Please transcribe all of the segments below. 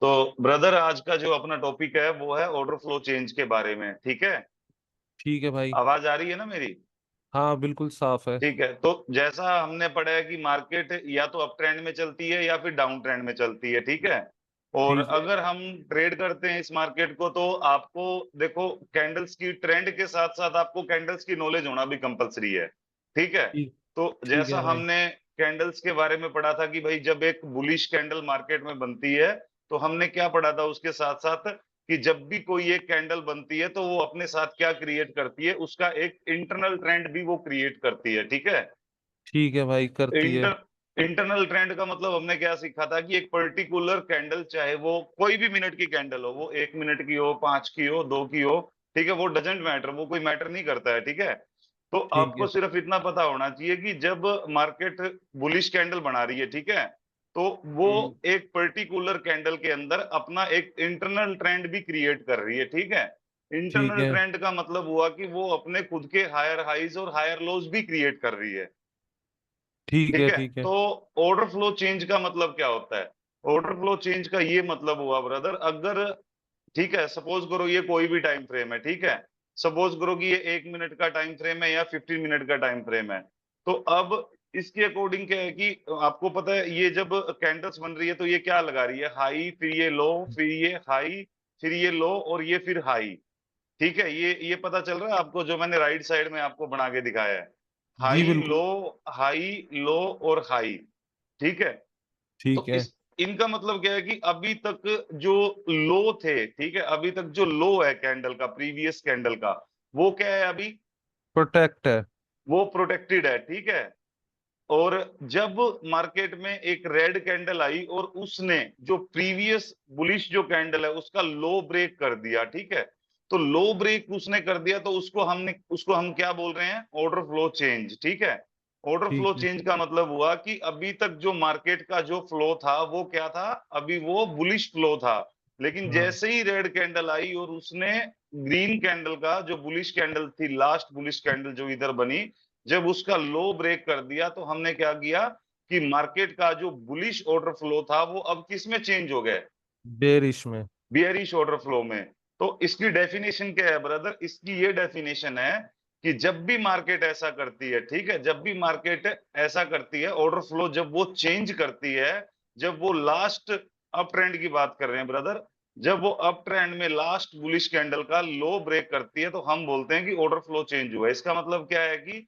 तो ब्रदर, आज का जो अपना टॉपिक है वो है ऑर्डर फ्लो चेंज के बारे में। ठीक है? ठीक है भाई। आवाज आ रही है ना मेरी? हाँ, बिल्कुल साफ है। ठीक है, तो जैसा हमने पढ़ा है कि मार्केट या तो अप ट्रेंड में चलती है या फिर डाउन ट्रेंड में चलती है। ठीक है? और ठीक है। अगर हम ट्रेड करते हैं इस मार्केट को, तो आपको देखो, कैंडल्स की ट्रेंड के साथ साथ आपको कैंडल्स की नॉलेज होना भी कंपलसरी है। ठीक है? ठीक। तो ठीक जैसा है भाई। हमने कैंडल्स के बारे में पढ़ा था कि भाई जब एक बुलिश कैंडल मार्केट में बनती है, तो हमने क्या पढ़ा था उसके साथ साथ, कि जब भी कोई एक कैंडल बनती है तो वो अपने साथ क्या क्रिएट करती है, उसका एक इंटरनल ट्रेंड भी वो क्रिएट करती है। ठीक है? ठीक है भाई, करती है। इंटरनल ट्रेंड का मतलब हमने क्या सीखा था कि एक पर्टिकुलर कैंडल, चाहे वो कोई भी मिनट की कैंडल हो, वो 1 मिनट की हो, 5 की हो, 2 की हो, ठीक है, वो डजेंट मैटर, वो कोई मैटर नहीं करता है। ठीक है? तो ठीक आपको है। सिर्फ इतना पता होना चाहिए कि जब मार्केट बुलिश कैंडल बना रही है, ठीक है, तो वो हम्म। एक पर्टिकुलर कैंडल के अंदर अपना एक इंटरनल ट्रेंड भी क्रिएट कर रही है। ठीक है? ठीक इंटरनल है। ट्रेंड का मतलब हुआ कि वो अपने खुद के हायर हाइज और हायर लोज भी क्रिएट कर रही है। ठीक ठीक है। है? ठीक है। तो ऑर्डर फ्लो चेंज का मतलब क्या होता है? ऑर्डर फ्लो चेंज का ये मतलब हुआ ब्रदर, अगर, ठीक है, सपोज करो ये कोई भी टाइम फ्रेम है। ठीक है? सपोज करो कि ये 1 मिनट का टाइम फ्रेम है या 15 मिनट का टाइम फ्रेम है। तो अब इसके अकॉर्डिंग क्या है कि आपको पता है, ये जब कैंडल्स बन रही है तो ये क्या लगा रही है, हाई, फिर ये लो, फिर ये हाई, फिर ये लो, और ये फिर हाई। ठीक है? ये पता चल रहा है आपको, जो मैंने राइट साइड में आपको बना के दिखाया है, जी हाई लो, बिल्कुल। हाई लो और हाई। ठीक है? ठीक तो है। इस इनका मतलब क्या है कि अभी तक जो लो थे, ठीक है, अभी तक जो लो है कैंडल का, प्रीवियस कैंडल का, वो क्या है अभी? प्रोटेक्ट है। वो प्रोटेक्टेड है। ठीक है? और जब मार्केट में एक रेड कैंडल आई और उसने जो प्रीवियस बुलिश जो कैंडल है उसका लो ब्रेक कर दिया, ठीक है, तो लो ब्रेक उसने कर दिया, तो उसको हम क्या बोल रहे हैं, ऑर्डर फ्लो चेंज। ठीक है? ऑर्डर फ्लो ठीक है। चेंज का मतलब हुआ कि अभी तक जो मार्केट का जो फ्लो था वो क्या था, अभी वो बुलिश फ्लो था। लेकिन हाँ। जैसे ही रेड कैंडल आई और उसने ग्रीन कैंडल का, जो बुलिश कैंडल थी, लास्ट बुलिश कैंडल जो इधर बनी, जब उसका लो ब्रेक कर दिया, तो हमने क्या किया कि मार्केट का जो बुलिश ऑर्डर फ्लो था वो अब किस में चेंज हो गया, बेरिश में। बियरिश ऑर्डर फ्लो में। तो इसकी डेफिनेशन क्या है ब्रदर? इसकी ये डेफिनेशन है कि जब भी मार्केट ऐसा करती है, ठीक है, जब भी मार्केट ऐसा करती है, ऑर्डर फ्लो जब वो चेंज करती है, जब वो लास्ट अप ट्रेंड की बात कर रहे हैं ब्रदर, जब वो अप ट्रेंड में लास्ट बुलिश कैंडल का लो ब्रेक करती है, तो हम बोलते हैं कि ऑर्डर फ्लो चेंज हुआ है। इसका मतलब क्या है कि,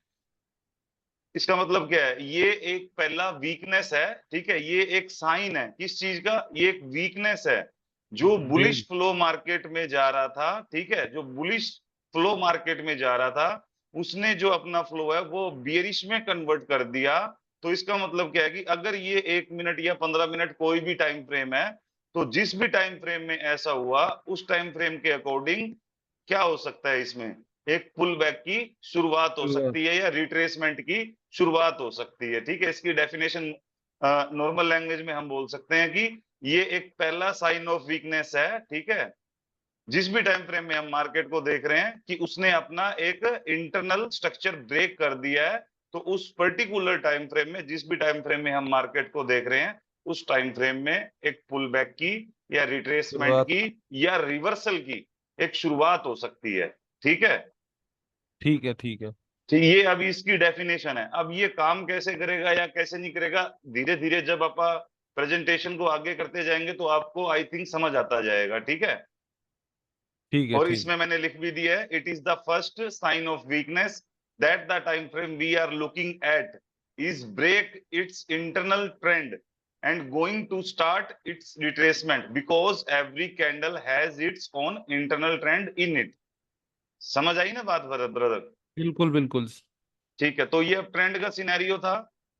इसका मतलब क्या है, ये एक पहला वीकनेस है। ठीक है? ये एक साइन है किस चीज का, ये एक वीकनेस है। जो बुलिश बेर फ्लो मार्केट में जा रहा था, ठीक है, जो बुलिश फ्लो मार्केट में जा रहा था, उसने जो अपना फ्लो है वो बियरिश में कन्वर्ट कर दिया। तो इसका मतलब क्या है कि अगर ये 1 मिनट या 15 मिनट कोई भी टाइम फ्रेम है, तो जिस भी टाइम फ्रेम में ऐसा हुआ, उस टाइम फ्रेम के अकॉर्डिंग क्या हो सकता है, इसमें एक पुल बैक की शुरुआत हो सकती है या रिट्रेसमेंट की शुरुआत हो सकती है। ठीक है? इसकी डेफिनेशन नॉर्मल लैंग्वेज में हम बोल सकते हैं कि ये एक पहला साइन ऑफ वीकनेस है। ठीक है? जिस भी टाइम फ्रेम में हम मार्केट को देख रहे हैं कि उसने अपना एक इंटरनल स्ट्रक्चर ब्रेक कर दिया है, तो उस पर्टिकुलर टाइम फ्रेम में, जिस भी टाइम फ्रेम में हम मार्केट को देख रहे हैं, उस टाइम फ्रेम में एक पुल बैक की या रिट्रेसमेंट शुरुआत। की या रिवर्सल की एक शुरुआत हो सकती है। ठीक है? ठीक है। ठीक है। ठीक, ये अभी इसकी डेफिनेशन है। अब ये काम कैसे करेगा या कैसे नहीं करेगा, धीरे धीरे जब आप प्रेजेंटेशन को आगे करते जाएंगे तो आपको आई थिंक समझ आता जाएगा। ठीक है? ठीक है। और ठीक। इसमें मैंने लिख भी दिया है, it is the first sign of weakness that the time frame we are looking at is break its internal trend and going to start its retracement because every candle has its own internal trend in it. समझ आई ना बात brother? बिल्कुल बिल्कुल। ठीक है, तो ये अब ट्रेंड का सिनेरियो था।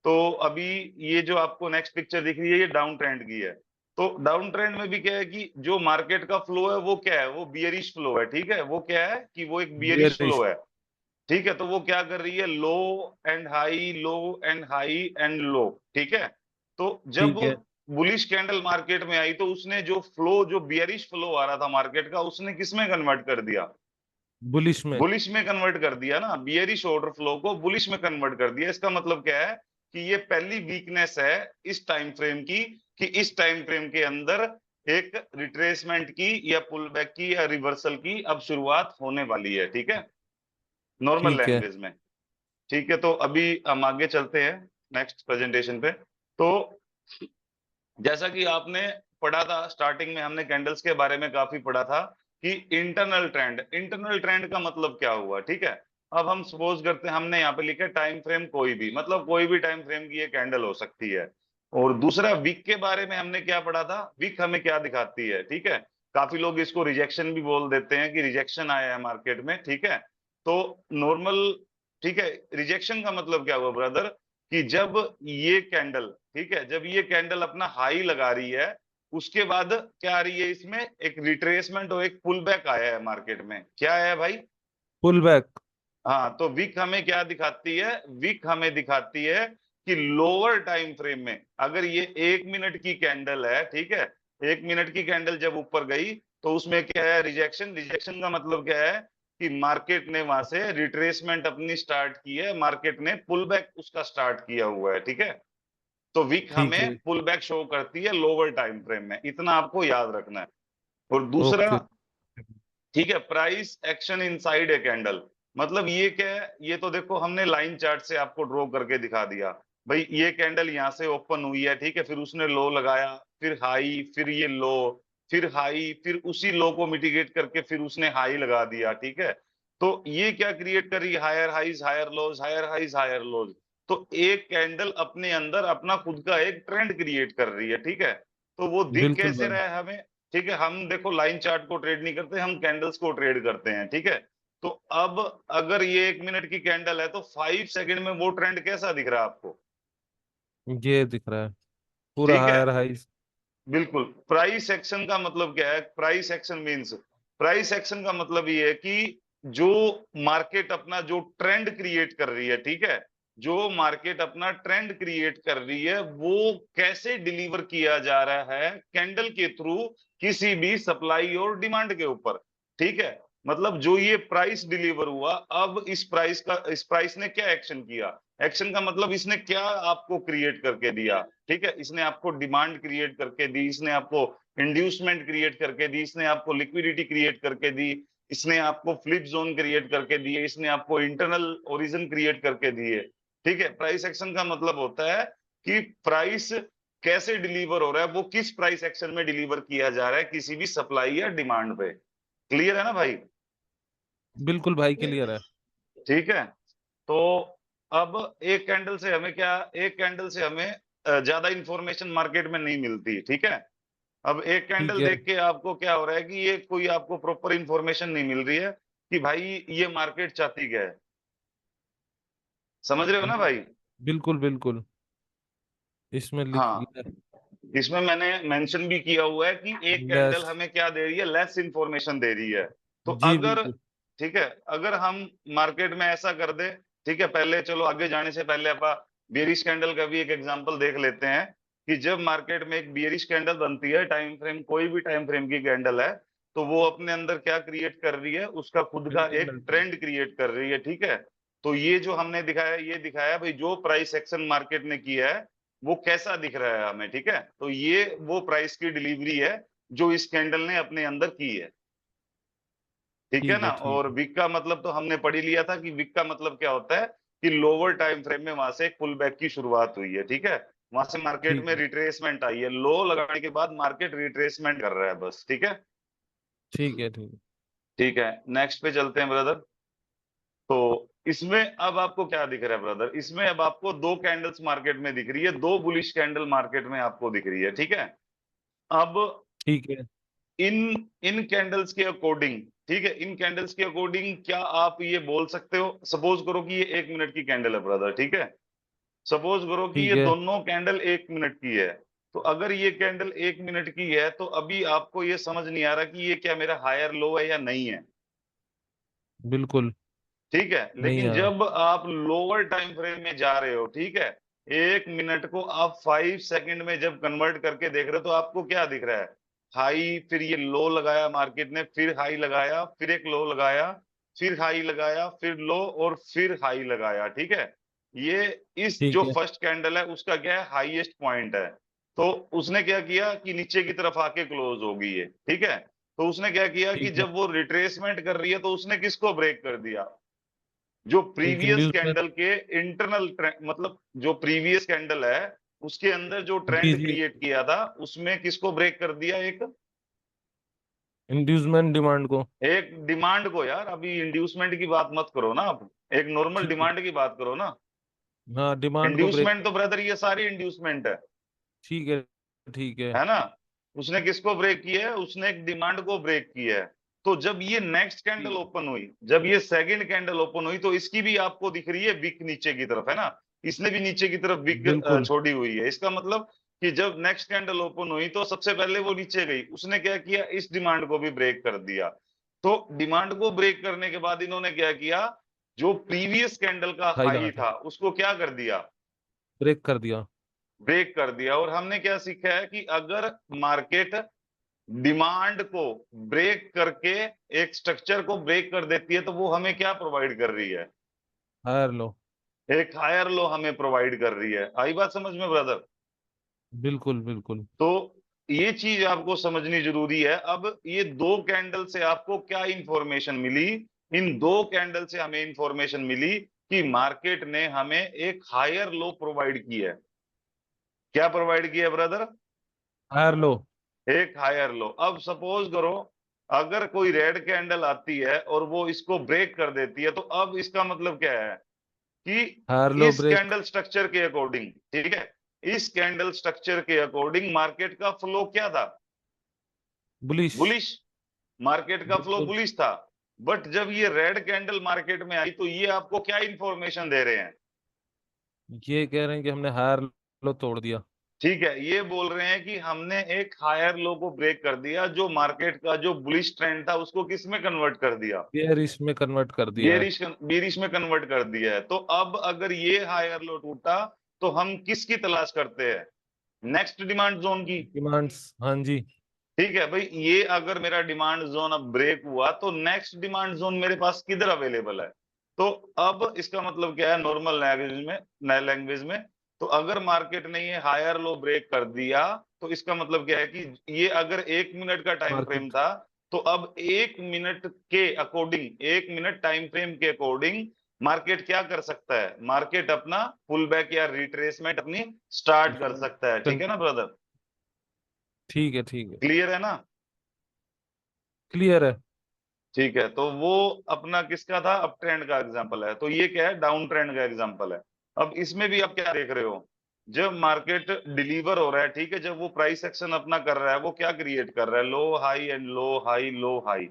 तो अभी ये जो आपको नेक्स्ट पिक्चर दिख रही है, ये डाउन ट्रेंड की है। तो डाउन ट्रेंड में भी क्या है कि जो मार्केट का फ्लो है वो क्या है, वो बियरिश फ्लो है। ठीक है? वो क्या है कि वो एक बियरिश बेरिश। फ्लो है। ठीक है? तो वो क्या कर रही है, low and high, low and high and low. ठीक है? तो जब ठीक है। बुलिश कैंडल मार्केट में आई, तो उसने जो फ्लो, जो बियरिश फ्लो आ रहा था मार्केट का, उसने किसमें कन्वर्ट कर दिया, बुलिश में। बुलिश में कन्वर्ट कर दिया ना, बियरिश ऑर्डर फ्लो को बुलिश में कन्वर्ट कर दिया। इसका मतलब क्या है कि ये पहली वीकनेस है इस टाइम फ्रेम की, कि इस टाइम फ्रेम के अंदर एक रिट्रेसमेंट की या पुल बैक की या रिवर्सल की अब शुरुआत होने वाली है, ठीक है, नॉर्मल ठीक है। लैंग्वेज में। ठीक है, तो अभी हम आगे चलते हैं नेक्स्ट प्रेजेंटेशन पे। तो जैसा कि आपने पढ़ा था स्टार्टिंग में, हमने कैंडल्स के बारे में काफी पढ़ा था कि इंटरनल ट्रेंड का मतलब क्या हुआ, ठीक है। अब हम सपोज करते हैं, हमने यहाँ पे लिखा टाइम फ्रेम कोई भी, मतलब कोई भी टाइम फ्रेम की ये कैंडल हो सकती है। और दूसरा वीक के बारे में हमने क्या पढ़ा था, वीक हमें क्या दिखाती है, ठीक है। काफी लोग इसको रिजेक्शन भी बोल देते हैं कि रिजेक्शन आया है मार्केट में, ठीक है। तो नॉर्मल, ठीक है, रिजेक्शन का मतलब क्या हुआ ब्रदर, कि जब ये कैंडल, ठीक है, जब ये कैंडल अपना हाई लगा रही है, उसके बाद क्या आ रही है, इसमें एक रिट्रेसमेंट और एक पुल बैक आया है मार्केट में, क्या है भाई। Pull back. हाँ, तो विक हमें क्या दिखाती है, विक हमें दिखाती है कि लोअर टाइम फ्रेम में अगर ये 1 मिनट की कैंडल है, ठीक है, 1 मिनट की कैंडल जब ऊपर गई तो उसमें क्या है, रिजेक्शन। रिजेक्शन का मतलब क्या है कि मार्केट ने वहां से रिट्रेसमेंट अपनी स्टार्ट की है, मार्केट ने पुल बैक उसका स्टार्ट किया हुआ है, ठीक है। तो विक ठीक हमें है। पुल बैक शो करती है लोअर टाइम फ्रेम में, इतना आपको याद रखना है। और दूसरा, ओके। ठीक है, price action inside a candle, मतलब ये क्या है, ये तो देखो हमने लाइन चार्ट से आपको ड्रॉ करके दिखा दिया। भाई ये कैंडल यहाँ से ओपन हुई है, ठीक है, फिर उसने लो लगाया, फिर हाई, फिर ये लो, फिर हाई, फिर उसी लो को मिटिगेट करके फिर उसने हाई लगा दिया, ठीक है। तो ये क्या क्रिएट कर रही है, higher highs higher lows, higher highs higher lows. तो एक कैंडल अपने अंदर अपना खुद का एक ट्रेंड क्रिएट कर रही है, ठीक है। तो वो दिख बिल्कुल कैसे भाई। रहा है हमें, ठीक है, हम देखो लाइन चार्ट को ट्रेड नहीं करते, हम कैंडल्स को ट्रेड करते हैं, ठीक है। तो अब अगर ये 1 मिनट की कैंडल है तो 5 सेकंड में वो ट्रेंड कैसा दिख रहा है आपको, ये दिख रहा है पूरा ठीक है। Higher high. बिल्कुल, प्राइस एक्शन का मतलब क्या है, price action means, price action का मतलब ये है कि जो मार्केट अपना जो ट्रेंड क्रिएट कर रही है, ठीक है, जो मार्केट अपना ट्रेंड क्रिएट कर रही है वो कैसे डिलीवर किया जा रहा है कैंडल के थ्रू किसी भी सप्लाई और डिमांड के ऊपर, ठीक है। मतलब जो ये प्राइस डिलीवर हुआ, अब इस प्राइस ने क्या एक्शन किया, एक्शन का मतलब इसने क्या आपको क्रिएट करके दिया, ठीक है। इसने आपको डिमांड क्रिएट करके दी, इसने आपको इंड्यूसमेंट क्रिएट करके दी, इसने आपको लिक्विडिटी क्रिएट करके दी, इसने आपको फ्लिप जोन क्रिएट करके दिए, इसने आपको इंटरनल ओरिजिन क्रिएट करके दिए, ठीक है। प्राइस एक्शन का मतलब होता है कि प्राइस कैसे डिलीवर हो रहा है, वो किस प्राइस एक्शन में डिलीवर किया जा रहा है किसी भी सप्लाई या डिमांड पे। क्लियर है ना भाई। बिल्कुल भाई क्लियर है। ठीक है, तो अब एक कैंडल से हमें क्या, एक कैंडल से हमें ज्यादा इंफॉर्मेशन मार्केट में नहीं मिलती, ठीक है। अब एक ठीक कैंडल है। देख के आपको क्या हो रहा है कि ये कोई आपको प्रॉपर इंफॉर्मेशन नहीं मिल रही है कि भाई ये मार्केट चाहती क्या है, समझ रहे हो ना हम्म, भाई। बिल्कुल बिल्कुल। इसमें लिख हाँ, इसमें मैंने मेंशन भी किया हुआ है कि एक कैंडल लेस। हमें क्या दे रही है, लेस इंफॉर्मेशन दे रही है। तो जी अगर, बिल्कुल। ठीक है, अगर हम मार्केट में ऐसा कर दे, ठीक है, पहले चलो आगे जाने से पहले अपन बियरिश कैंडल का भी एक एग्जांपल देख लेते हैं कि जब मार्केट में एक बियरिश कैंडल बनती है, टाइम फ्रेम कोई भी टाइम फ्रेम की कैंडल है, तो वो अपने अंदर क्या क्रिएट कर रही है, उसका खुद का एक इंटरनल ट्रेंड। ट्रेंड क्रिएट कर रही है, ठीक है। तो ये जो हमने दिखाया, ये दिखाया भाई जो प्राइस एक्शन मार्केट ने किया है वो कैसा दिख रहा है हमें, ठीक है। तो ये वो प्राइस की डिलीवरी है जो इस कैंडल ने अपने अंदर की है, ठीक है ठीक ना। है। ठीक और है। विक का मतलब तो हमने पढ़ ही लिया था कि विक का मतलब क्या होता है कि लोअर टाइम फ्रेम में वहां से एक पुल बैक की शुरुआत हुई है, ठीक है, वहां से मार्केट ठीक में है। रिट्रेसमेंट आई है, लो लगाने के बाद मार्केट रिट्रेसमेंट कर रहा है बस, ठीक है। ठीक है। ठीक है। ठीक है, नेक्स्ट पे चलते हैं ब्रदर। तो इसमें अब आपको क्या दिख रहा है ब्रदर, इसमें अब आपको दो कैंडल्स मार्केट में दिख रही है, दो बुलिश कैंडल मार्केट में आपको दिख रही है, ठीक है। अब ठीक है। इन इन कैंडल्स के अकॉर्डिंग, ठीक है, इन कैंडल्स के अकॉर्डिंग क्या आप ये बोल सकते हो, सपोज करो कि ये 1 मिनट की कैंडल है ब्रदर, ठीक है, सपोज करो कि ठीक ये है। दोनों कैंडल 1 मिनट की है। तो अगर ये कैंडल 1 मिनट की है तो अभी आपको ये समझ नहीं आ रहा कि ये क्या मेरा हायर लो है या नहीं है, बिल्कुल ठीक है। नहीं लेकिन आ रहा। जब आप लोअर टाइम फ्रेम में जा रहे हो, ठीक है, 1 मिनट को आप 5 सेकंड में जब कन्वर्ट करके देख रहे हो तो आपको क्या दिख रहा है, हाई, फिर ये लो लगाया मार्केट ने, फिर हाई लगाया, फिर एक लो लगाया, फिर हाई लगाया, फिर लो और फिर हाई लगाया, ठीक है। ये इस ठीक जो है। फर्स्ट कैंडल है उसका क्या है, हाईएस्ट पॉइंट है। तो उसने क्या किया कि नीचे की तरफ आके क्लोज हो गई है, ठीक है। तो उसने क्या किया कि ठीक है। जब वो रिट्रेसमेंट कर रही है तो उसने किसको ब्रेक कर दिया, जो एक प्रीवियस इंड्यूसमेंट। कैंडल के इंटरनल ट्रेंड, मतलब जो प्रीवियस कैंडल है उसके अंदर जो जी ट्रेंड जी। क्रिएट किया था उसमें किसको ब्रेक कर दिया, इंड्यूसमेंट डिमांड को। एक डिमांड को। यार अभी इंड्यूसमेंट की बात मत करो ना, आप एक नॉर्मल ठीक है। डिमांड की बात करो ना। हाँ, डिमांड को ब्रेक इंड्यूसमेंट कर। तो ब्रदर ये सारी इंड्यूसमेंट ठीक है। ठीक है। है ना। उसने किसको ब्रेक किया है, उसने एक डिमांड को ब्रेक किया है। तो जब ये नेक्स्ट कैंडल ठीक। ओपन हुई, जब ये सेकंड कैंडल ओपन हुई, तो इसकी भी आपको दिख रही है विक नीचे की तरफ, है ना। इसने भी नीचे की तरफ विक बिल्कुल। छोड़ी हुई है। इसका मतलब कि जब नेक्स्ट कैंडल ओपन हुई तो सबसे पहले वो नीचे गई, उसने क्या किया, इस डिमांड को भी ब्रेक कर दिया। तो डिमांड को ब्रेक करने के बाद इन्होंने क्या किया, जो प्रीवियस कैंडल का हाई लगा हाई था। था उसको क्या कर दिया, ब्रेक कर दिया। ब्रेक कर दिया। और हमने क्या सीखा है कि अगर मार्केट डिमांड को ब्रेक करके एक स्ट्रक्चर को ब्रेक कर देती है तो वो हमें क्या प्रोवाइड कर रही है, हायर लो। एक हायर लो हमें प्रोवाइड कर रही है। आई बात समझ में ब्रदर। बिल्कुल बिल्कुल। तो ये चीज आपको समझनी जरूरी है। अब ये दो कैंडल से आपको क्या इंफॉर्मेशन मिली, इन दो कैंडल से हमें इंफॉर्मेशन मिली कि मार्केट ने हमें एक हायर लो प्रोवाइड की है। क्या प्रोवाइड किया है ब्रदर, हायर लो। एक हायर लो। अब सपोज करो अगर कोई रेड कैंडल आती है और वो इसको ब्रेक कर देती है, तो अब इसका मतलब क्या है हायर कि लो इस ब्रेक। कैंडल स्ट्रक्चर के अकॉर्डिंग, ठीक है, इस कैंडल स्ट्रक्चर के अकॉर्डिंग मार्केट का फ्लो क्या था, बुलिश। बुलिश। मार्केट का फ्लो बिल्कुल। बुलिश था। बट जब ये रेड कैंडल मार्केट में आई तो ये आपको क्या इंफॉर्मेशन दे रहे हैं, ये कह रहे हैं कि हमने हायर लो तोड़ दिया। ठीक है, ये बोल रहे हैं कि हमने एक हायर लो को ब्रेक कर दिया, जो मार्केट का जो बुलिश ट्रेंड था उसको किस में कन्वर्ट कर दिया, बेयरिश में कन्वर्ट कर दिया है। बेरिश, बेरिश में कन्वर्ट कर दिया है। तो अब अगर ये हायर लो टूटा तो हम किसकी तलाश करते हैं, नेक्स्ट डिमांड जोन की। डिमांड्स, हाँ जी। ठीक है भाई, ये अगर मेरा डिमांड जोन अब ब्रेक हुआ तो नेक्स्ट डिमांड जोन मेरे पास किधर अवेलेबल है। तो अब इसका मतलब क्या है नॉर्मल लैंग्वेज में, नए लैंग्वेज में, तो अगर मार्केट ने ये हायर लो ब्रेक कर दिया तो इसका मतलब क्या है कि ये अगर 1 मिनट का टाइम फ्रेम मार्केट। था, तो अब 1 मिनट के अकॉर्डिंग, 1 मिनट टाइम फ्रेम के अकॉर्डिंग मार्केट क्या कर सकता है, मार्केट अपना पुल बैक या रिट्रेसमेंट अपनी स्टार्ट कर सकता है। ठीक है ना ब्रदर, ठीक है। ठीक है। क्लियर है ना। क्लियर है। ठीक है, तो वो अपना किसका था, अप ट्रेंड का एग्जांपल है। तो ये क्या है, डाउन ट्रेंड का एग्जांपल है। अब इसमें भी आप क्या देख रहे हो, जब मार्केट डिलीवर हो रहा है, ठीक है, जब वो प्राइस एक्शन अपना कर रहा है, वो क्या क्रिएट कर रहा है, low high and low high low high.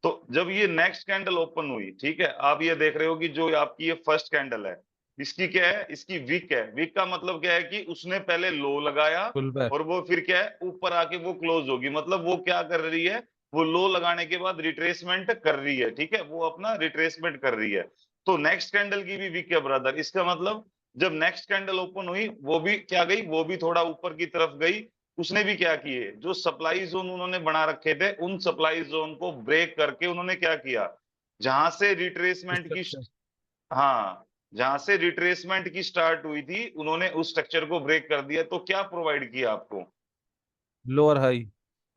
तो जब ये नेक्स्ट कैंडल ओपन हुई, ठीक है, आप ये देख रहे हो कि जो आपकी ये फर्स्ट कैंडल है, इसकी क्या है, इसकी वीक है। वीक का मतलब क्या है कि उसने पहले लो लगाया पुल बैक। और वो फिर क्या है, ऊपर आके वो क्लोज होगी। मतलब वो क्या कर रही है, वो लो लगाने के बाद रिट्रेसमेंट कर रही है, ठीक है, वो अपना रिट्रेसमेंट कर रही है। तो नेक्स्ट कैंडल की भी वीक है ब्रदर। इसका मतलब जब नेक्स्ट कैंडल ओपन हुई वो भी क्या गई, वो भी थोड़ा ऊपर की तरफ गई। उसने भी क्या किए, जो सप्लाई जोन उन्होंने बना रखे थे उन सप्लाई जोन को ब्रेक करके उन्होंने क्या किया, जहां से रिट्रेसमेंट की, स्ट्रक्चर। हाँ, जहां से रिट्रेसमेंट की स्टार्ट हुई थी उन्होंने उस स्ट्रक्चर को ब्रेक कर दिया। तो क्या प्रोवाइड किया आपको, lower high.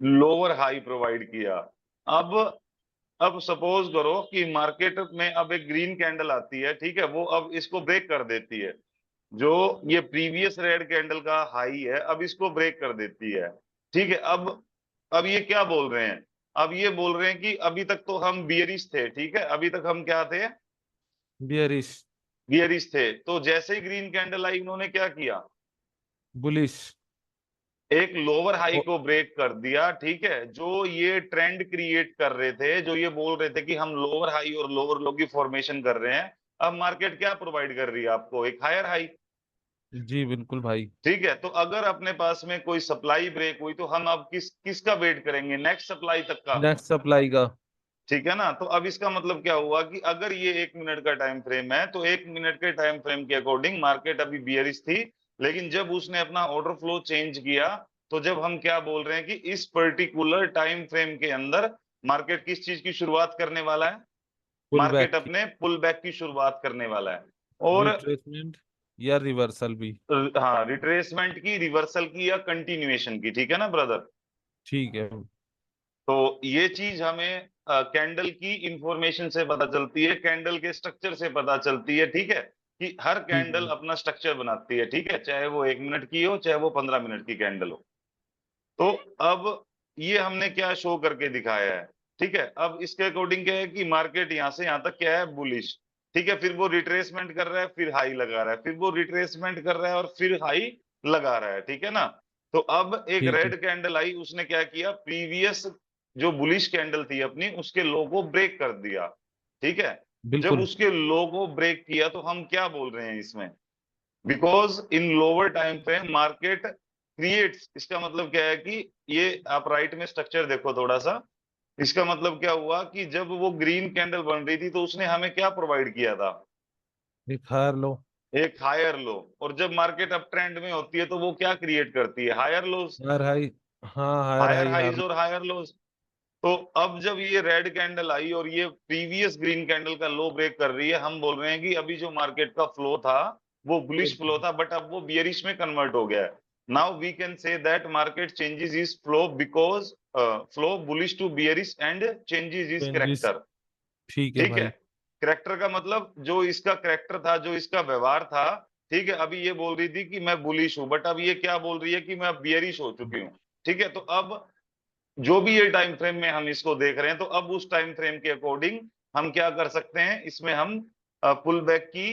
Lower high provide किया। अब अब सपोज करो कि मार्केट में अब एक ग्रीन कैंडल आती है, ठीक है, वो अब इसको ब्रेक कर देती है, जो ये प्रीवियस रेड कैंडल का हाई है अब इसको ब्रेक कर देती है। ठीक है, अब ये क्या बोल रहे हैं, अब ये बोल रहे हैं कि अभी तक तो हम बियरिश थे, ठीक है, अभी तक हम क्या थे, बियरिश। बियरिश थे। तो जैसे ही ग्रीन कैंडल आई उन्होंने क्या किया, बुलिश। एक लोअर हाई को ब्रेक कर दिया, ठीक है। जो ये ट्रेंड क्रिएट कर रहे थे, जो ये बोल रहे थे कि हम लोअर हाई और लोअर लो की फॉर्मेशन कर रहे हैं, अब मार्केट क्या प्रोवाइड कर रही है आपको, एक हायर हाई। जी बिल्कुल भाई। ठीक है, तो अगर अपने पास में कोई सप्लाई ब्रेक हुई तो हम अब किसका वेट करेंगे, नेक्स्ट सप्लाई तक का। नेक्स्ट सप्लाई का। ठीक है ना। तो अब इसका मतलब क्या हुआ कि अगर ये 1 मिनट का टाइम फ्रेम है तो 1 मिनट के टाइम फ्रेम के अकॉर्डिंग मार्केट अभी बियरिश थी, लेकिन जब उसने अपना ऑर्डर फ्लो चेंज किया तो जब हम क्या बोल रहे हैं कि इस पर्टिकुलर टाइम फ्रेम के अंदर मार्केट किस चीज की शुरुआत करने वाला है, पुल बैक मार्केट की। अपने पुल बैक की शुरुआत करने वाला है। और रिट्रेसमेंट। या रिवर्सल भी। हाँ, रिट्रेसमेंट की, रिवर्सल की या कंटिन्यूएशन की, ठीक है ना ब्रदर। ठीक है। तो ये चीज हमें कैंडल की इंफॉर्मेशन से पता चलती है, कैंडल के स्ट्रक्चर से पता चलती है, ठीक है, कि हर ठीक कैंडल है। अपना स्ट्रक्चर बनाती है, ठीक है, चाहे वो 1 मिनट की हो, चाहे वो 15 मिनट की कैंडल हो। तो अब ये हमने क्या शो करके दिखाया है, ठीक है। अब इसके अकॉर्डिंग क्या है कि मार्केट यहाँ से यहाँ तक क्या है, बुलिश, ठीक है, फिर वो रिट्रेसमेंट कर रहा है, फिर हाई लगा रहा है, फिर वो रिट्रेसमेंट कर रहा है और फिर हाई लगा रहा है, ठीक है ना। तो अब एक ठीक है। रेड कैंडल आई, उसने क्या किया, प्रीवियस जो बुलिश कैंडल थी अपनी, उसके लो को ब्रेक कर दिया, ठीक है। जब बिल्कुल। उसके लो को ब्रेक किया तो हम क्या बोल रहे हैं इसमें, because in lower time frame market creates, इसका मतलब क्या है कि ये आप राइट में स्ट्रक्चर देखो थोड़ा सा। इसका मतलब क्या हुआ कि जब वो ग्रीन कैंडल बन रही थी तो उसने हमें क्या प्रोवाइड किया था, एक हायर लो। एक हायर लो। और जब मार्केट अप ट्रेंड में होती है तो वो क्या क्रिएट करती है, हायर लोज, हायर हाई। हाँ, higher higher high higher highs low. और हायर लोज। तो अब जब ये रेड कैंडल आई और ये प्रीवियस ग्रीन कैंडल का लो ब्रेक कर रही है, हम बोल रहे हैं कि अभी जो मार्केट का फ्लो था वो बुलिश फ्लो था, बट अब वो बियरिश में कन्वर्ट हो गया है। Now we can say that market changes is flow because flow bullish to bearish and changes is changes. Character, ठीक है ठीक है। भाई। करेक्टर का मतलब जो इसका करेक्टर था, जो इसका व्यवहार था, ठीक है। अभी ये बोल रही थी कि मैं बुलिश हूं, बट अब ये क्या बोल रही है कि मैं बियरिश हो चुकी हूँ, ठीक है। तो अब जो भी ये टाइम फ्रेम में हम इसको देख रहे हैं, तो अब उस टाइम फ्रेम के अकॉर्डिंग हम क्या कर सकते हैं, इसमें हम पुल बैक की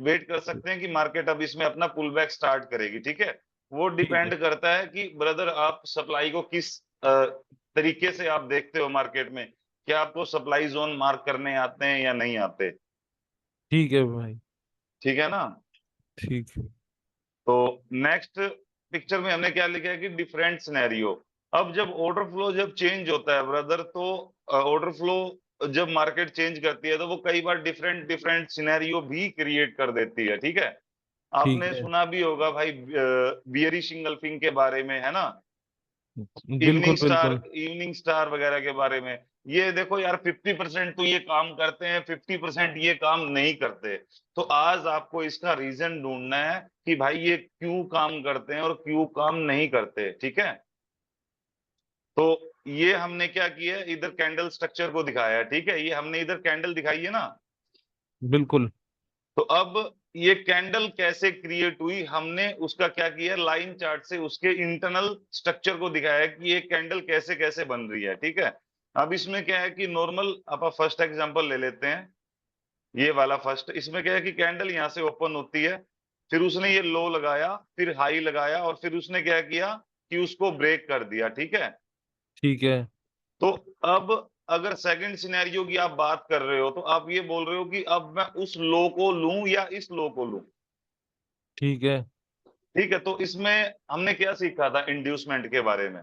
वेट कर सकते हैं कि मार्केट अब इसमें अपना पुल बैक स्टार्ट करेगी, ठीक है। वो ठीक है। डिपेंड करता है कि ब्रदर आप सप्लाई को किस तरीके से आप देखते हो मार्केट में, क्या आपको सप्लाई जोन मार्क करने आते हैं या नहीं आते, ठीक है भाई। ठीक है ना। ठीक है। तो नेक्स्ट पिक्चर में हमने क्या लिखा है कि डिफरेंट सिनेरियो। अब जब ऑर्डर फ्लो जब चेंज होता है ब्रदर, तो ऑर्डर फ्लो जब मार्केट चेंज करती है तो वो कई बार डिफरेंट डिफरेंट सिनेरियो भी क्रिएट कर देती है, ठीक है। ठीक आपने है। सुना भी होगा भाई बियरिश इंगल्फिंग के बारे में, है ना, बिल्कुल बिल्कुल। इवनिंग स्टार वगैरह के बारे में। ये देखो यार, 50% तो ये काम करते हैं, 50% ये काम नहीं करते। तो आज आपको इसका रीजन ढूंढना है कि भाई ये क्यों काम करते हैं और क्यों काम नहीं करते, ठीक है। तो ये हमने क्या किया है, इधर कैंडल स्ट्रक्चर को दिखाया है, ठीक है, ये हमने इधर कैंडल दिखाई है ना। बिल्कुल। तो अब ये कैंडल कैसे क्रिएट हुई, हमने उसका क्या किया, लाइन चार्ट से उसके इंटरनल स्ट्रक्चर को दिखाया है कि ये कैंडल कैसे कैसे बन रही है, ठीक है। अब इसमें क्या है कि नॉर्मल आप फर्स्ट एग्जांपल ले लेते हैं, ये वाला फर्स्ट, इसमें क्या है कि कैंडल यहाँ से ओपन होती है, फिर उसने ये लो लगाया, फिर हाई लगाया, और फिर उसने क्या किया कि उसको ब्रेक कर दिया, ठीक है। ठीक है। तो अब अगर सेकंड सिनेरियो की आप बात कर रहे हो तो आप ये बोल रहे हो कि अब मैं उस लो को लूं या इस लो को लूं, ठीक है। ठीक है। तो इसमें हमने क्या सीखा था इंड्यूसमेंट के बारे में,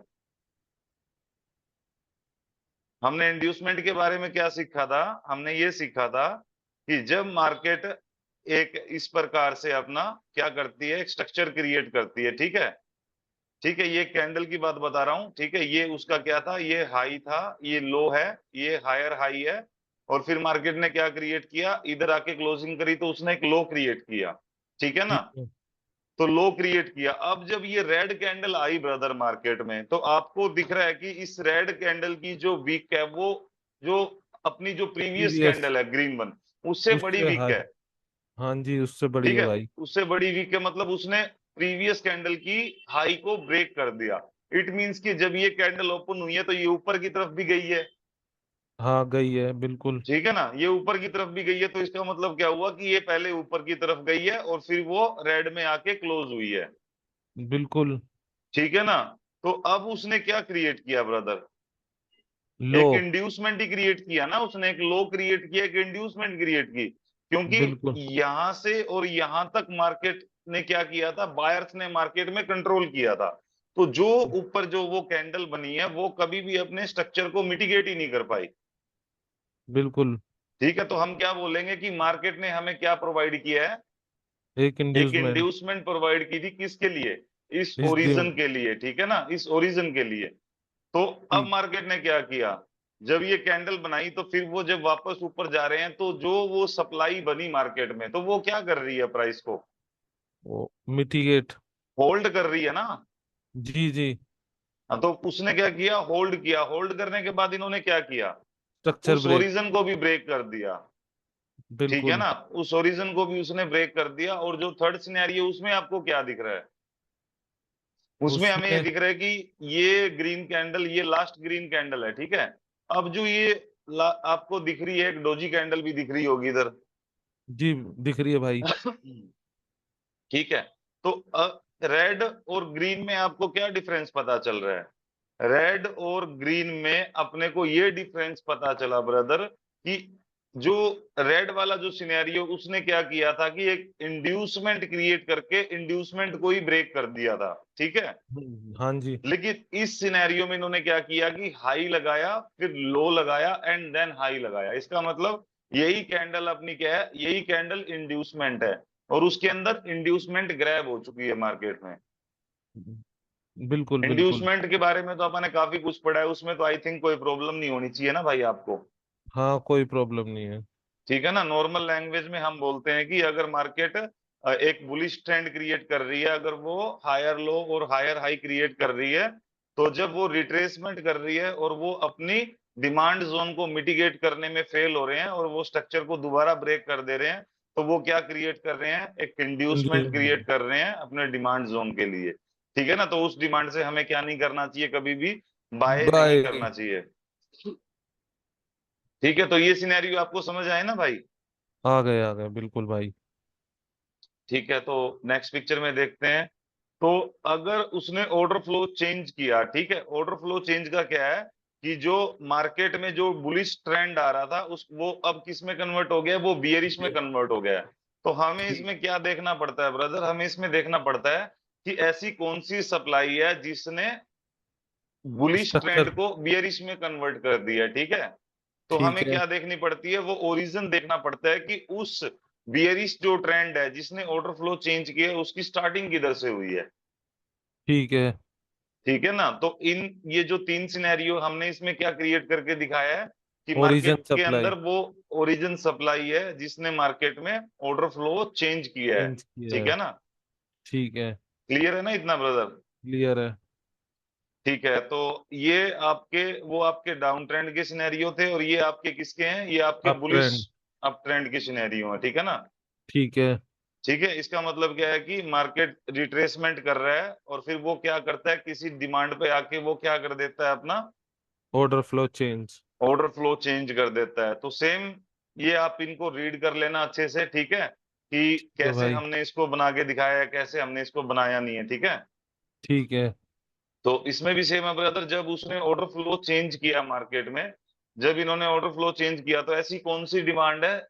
हमने इंड्यूसमेंट के बारे में क्या सीखा था, हमने ये सीखा था कि जब मार्केट एक इस प्रकार से अपना क्या करती है, एक स्ट्रक्चर क्रिएट करती है, ठीक है, ठीक है। ये कैंडल की बात बता रहा हूं, ठीक है, ये उसका क्या था, ये हाई था, ये लो है, ये हायर हाई है, और फिर मार्केट ने क्या क्रिएट किया, इधर आके क्लोजिंग करी तो उसने एक लो क्रिएट किया, ठीक है ना। ठीक है। तो लो क्रिएट किया। अब जब ये रेड कैंडल आई ब्रदर मार्केट में, तो आपको दिख रहा है कि इस रेड कैंडल की जो वीक है, वो जो अपनी जो प्रीवियस सीरियस। कैंडल है ग्रीन वन, उससे बड़ी उससे वीक हाई। है, हाँ जी, उससे बड़ी ठीक है है। भाई। उससे बड़ी वीक है मतलब उसने प्रीवियस कैंडल की हाई को ब्रेक कर दिया। इट मींस कि जब ये कैंडल ओपन हुई है तो ये ऊपर की तरफ भी गई है, हाँ, गई है बिल्कुल। ठीक है ना, ये ऊपर की तरफ भी गई है। तो इसका मतलब क्या हुआ कि ये पहले ऊपर की तरफ गई है और फिर वो रेड में आके क्लोज हुई है, बिल्कुल। ठीक है ना। तो अब उसने क्या क्रिएट किया ब्रदर, लो। एक इंड्यूसमेंट ही क्रिएट किया ना, उसने एक लो क्रिएट किया, एक इंड्यूसमेंट क्रिएट की, क्योंकि बिल्कुल। यहां से और यहां तक मार्केट ने क्या किया था, बायर्स ने मार्केट में कंट्रोल किया था। तो जो ऊपर जो वो कैंडल बनी है वो कभी भी अपने स्ट्रक्चर को मिटिगेट ही नहीं कर पाई, बिल्कुल। ठीक है। तो हम क्या बोलेंगे कि मार्केट ने हमें क्या प्रोवाइड किया है, एक एक इंड्यूसमेंट। इंड्यूसमेंट प्रोवाइड की थी, किसके लिए, इस इस दिन। ओरिजन के लिए, ठीक है ना, इस ओरिजन के लिए। तो अब ठीक। मार्केट ने क्या किया, जब ये कैंडल बनाई तो फिर वो जब वापस ऊपर जा रहे हैं, तो जो वो सप्लाई बनी मार्केट में, तो वो क्या कर रही है प्राइस को? वो मिटिगेट। होल्ड कर रही है ना। जी जी। हाँ, तो उसने क्या किया? होल्ड किया। होल्ड करने के बाद इन्होंने क्या किया? स्ट्रक्चर उस ब्रेक। ओरिजिन को भी ब्रेक कर दिया। ठीक है बिल्कुल। ना, उस ओरिजिन को भी उसने ब्रेक कर दिया। और जो थर्ड सिनेरियो, उसमें आपको क्या दिख रहा है? उसमें हमें ये उसमें दिख रहा है कि ये ग्रीन कैंडल, ये लास्ट ग्रीन कैंडल है। ठीक है। अब जो ये आपको दिख रही है, एक डोजी कैंडल भी दिख रही होगी इधर। जी दिख रही है भाई। ठीक है। तो रेड और ग्रीन में आपको क्या डिफरेंस पता चल रहा है? रेड और ग्रीन में अपने को ये डिफरेंस पता चला ब्रदर, कि जो रेड वाला जो सिनेरियो, उसने क्या किया था कि एक इंड्यूसमेंट क्रिएट करके इंड्यूसमेंट को ही ब्रेक कर दिया था। ठीक है। हाँ जी। लेकिन इस सिनेरियो में इन्होंने क्या किया कि हाई लगाया, फिर लो लगाया, एंड देन हाई लगाया। इसका मतलब यही कैंडल अपनी क्या है? यही कैंडल इंड्यूसमेंट है। और उसके अंदर इंड्यूसमेंट ग्रैब हो चुकी है मार्केट में। बिल्कुल बिल्कुल। इंड्यूसमेंट के बारे में तो अपन ने काफी कुछ पढ़ा है, उसमें तो आई थिंक कोई प्रॉब्लम नहीं होनी चाहिए ना भाई आपको। हाँ कोई प्रॉब्लम नहीं है। ठीक है ना। नॉर्मल लैंग्वेज में हम बोलते हैं कि अगर मार्केट एक बुलिश ट्रेंड क्रिएट कर रही है, अगर वो हायर लो और हायर हाई क्रिएट कर रही है, तो जब वो रिट्रेसमेंट कर रही है और वो अपनी डिमांड जोन को मिटिगेट करने में फेल हो रहे हैं और वो स्ट्रक्चर को दोबारा ब्रेक कर दे रहे हैं, तो वो क्या क्रिएट कर रहे हैं? एक इंड्यूसमेंट क्रिएट कर रहे हैं अपने डिमांड जोन के लिए। ठीक है ना। तो उस डिमांड से हमें क्या नहीं करना चाहिए? कभी भी बाय नहीं बाय। करना चाहिए। ठीक है। तो ये सिनेरियो आपको समझ आए ना भाई? आ गए बिल्कुल भाई। ठीक है। तो नेक्स्ट पिक्चर में देखते हैं। तो अगर उसने ऑर्डर फ्लो चेंज किया, ठीक है, ऑर्डर फ्लो चेंज का क्या है कि जो मार्केट में जो बुलिश ट्रेंड आ रहा था, उस वो अब किस में कन्वर्ट हो गया? वो बियरिश में कन्वर्ट हो गया है। तो हमें ठीक। इसमें क्या देखना पड़ता है ब्रदर? हमें इसमें देखना पड़ता है कि ऐसी कौन सी सप्लाई है जिसने बुलिश ट्रेंड स्ट्रक्चर। को बियरिश में कन्वर्ट कर दिया। ठीक है। तो ठीक हमें है। क्या देखनी पड़ती है? वो ओरिजिन देखना पड़ता है कि उस बियरिश जो ट्रेंड है जिसने ऑर्डर फ्लो चेंज किया है, उसकी स्टार्टिंग किधर से हुई है। ठीक है। ठीक है ना। तो इन ये जो तीन सिनेरियो हमने इसमें क्या क्रिएट करके दिखाया है कि ओरिजिन मार्केट के सप्लाई अंदर वो ओरिजिन सप्लाई है जिसने मार्केट में ऑर्डर फ्लो चेंज किया है। चेंज किया ठीक है। है ना। ठीक है। क्लियर है ना इतना ब्रदर? क्लियर है। ठीक है। तो ये आपके वो आपके डाउन ट्रेंड के सिनेरियो थे, और ये आपके किसके हैं? ये आपके up bullish trend. Up trend के सिनेरियो हैं। ठीक है ना। ठीक है। ठीक है। इसका मतलब क्या है कि मार्केट रिट्रेसमेंट कर रहा है और फिर वो क्या करता है? किसी डिमांड पे आके वो क्या कर देता है? अपना order flow change. Order flow change कर देता है। तो सेम ये आप इनको रीड कर लेना अच्छे से। ठीक है, कि ठीक है कैसे भाई। हमने इसको बना के दिखाया है, कैसे हमने इसको बनाया नहीं है। ठीक है। ठीक है। तो इसमें भी सेम है ब्रदर। जब उसने ऑर्डर फ्लो चेंज किया मार्केट में, जब इन्होंने ऑर्डर फ्लो चेंज किया, तो ऐसी कौन सी डिमांड है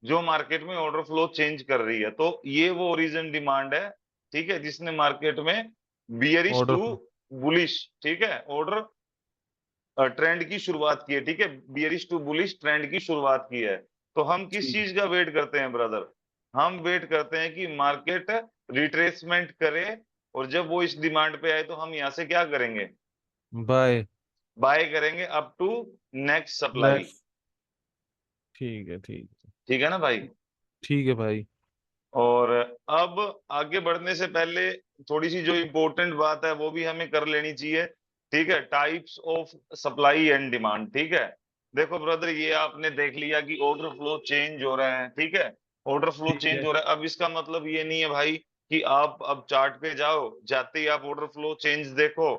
जो मार्केट में ऑर्डर फ्लो चेंज कर रही है? तो ये वो ओरिजिन डिमांड है, ठीक है, जिसने मार्केट में bearish order to flow. Bullish, ठीक है, ऑर्डर ट्रेंड की शुरुआत की है। ठीक है, बियरिश टू बुलिश ट्रेंड की शुरुआत की है। तो हम किस ठीक। चीज का वेट करते हैं ब्रदर? हम वेट करते हैं कि मार्केट रिट्रेसमेंट करे, और जब वो इस डिमांड पे आए तो हम यहां से क्या करेंगे? बाय। बाय करेंगे up to next supply. Next. ठीक है। ठीक। ठीक है ना भाई? ठीक है भाई। और अब आगे बढ़ने से पहले थोड़ी सी जो इंपॉर्टेंट बात है वो भी हमें कर लेनी चाहिए। ठीक है, types of supply and demand. ठीक है। देखो ब्रदर, ये आपने देख लिया कि ऑर्डर फ्लो चेंज हो रहे हैं। ठीक है, ऑर्डर फ्लो ठीक चेंज है। हो रहा है। अब इसका मतलब ये नहीं है भाई कि आप अब चार्ट पे जाओ, जाते ही आप ऑर्डर फ्लो चेंज देखो,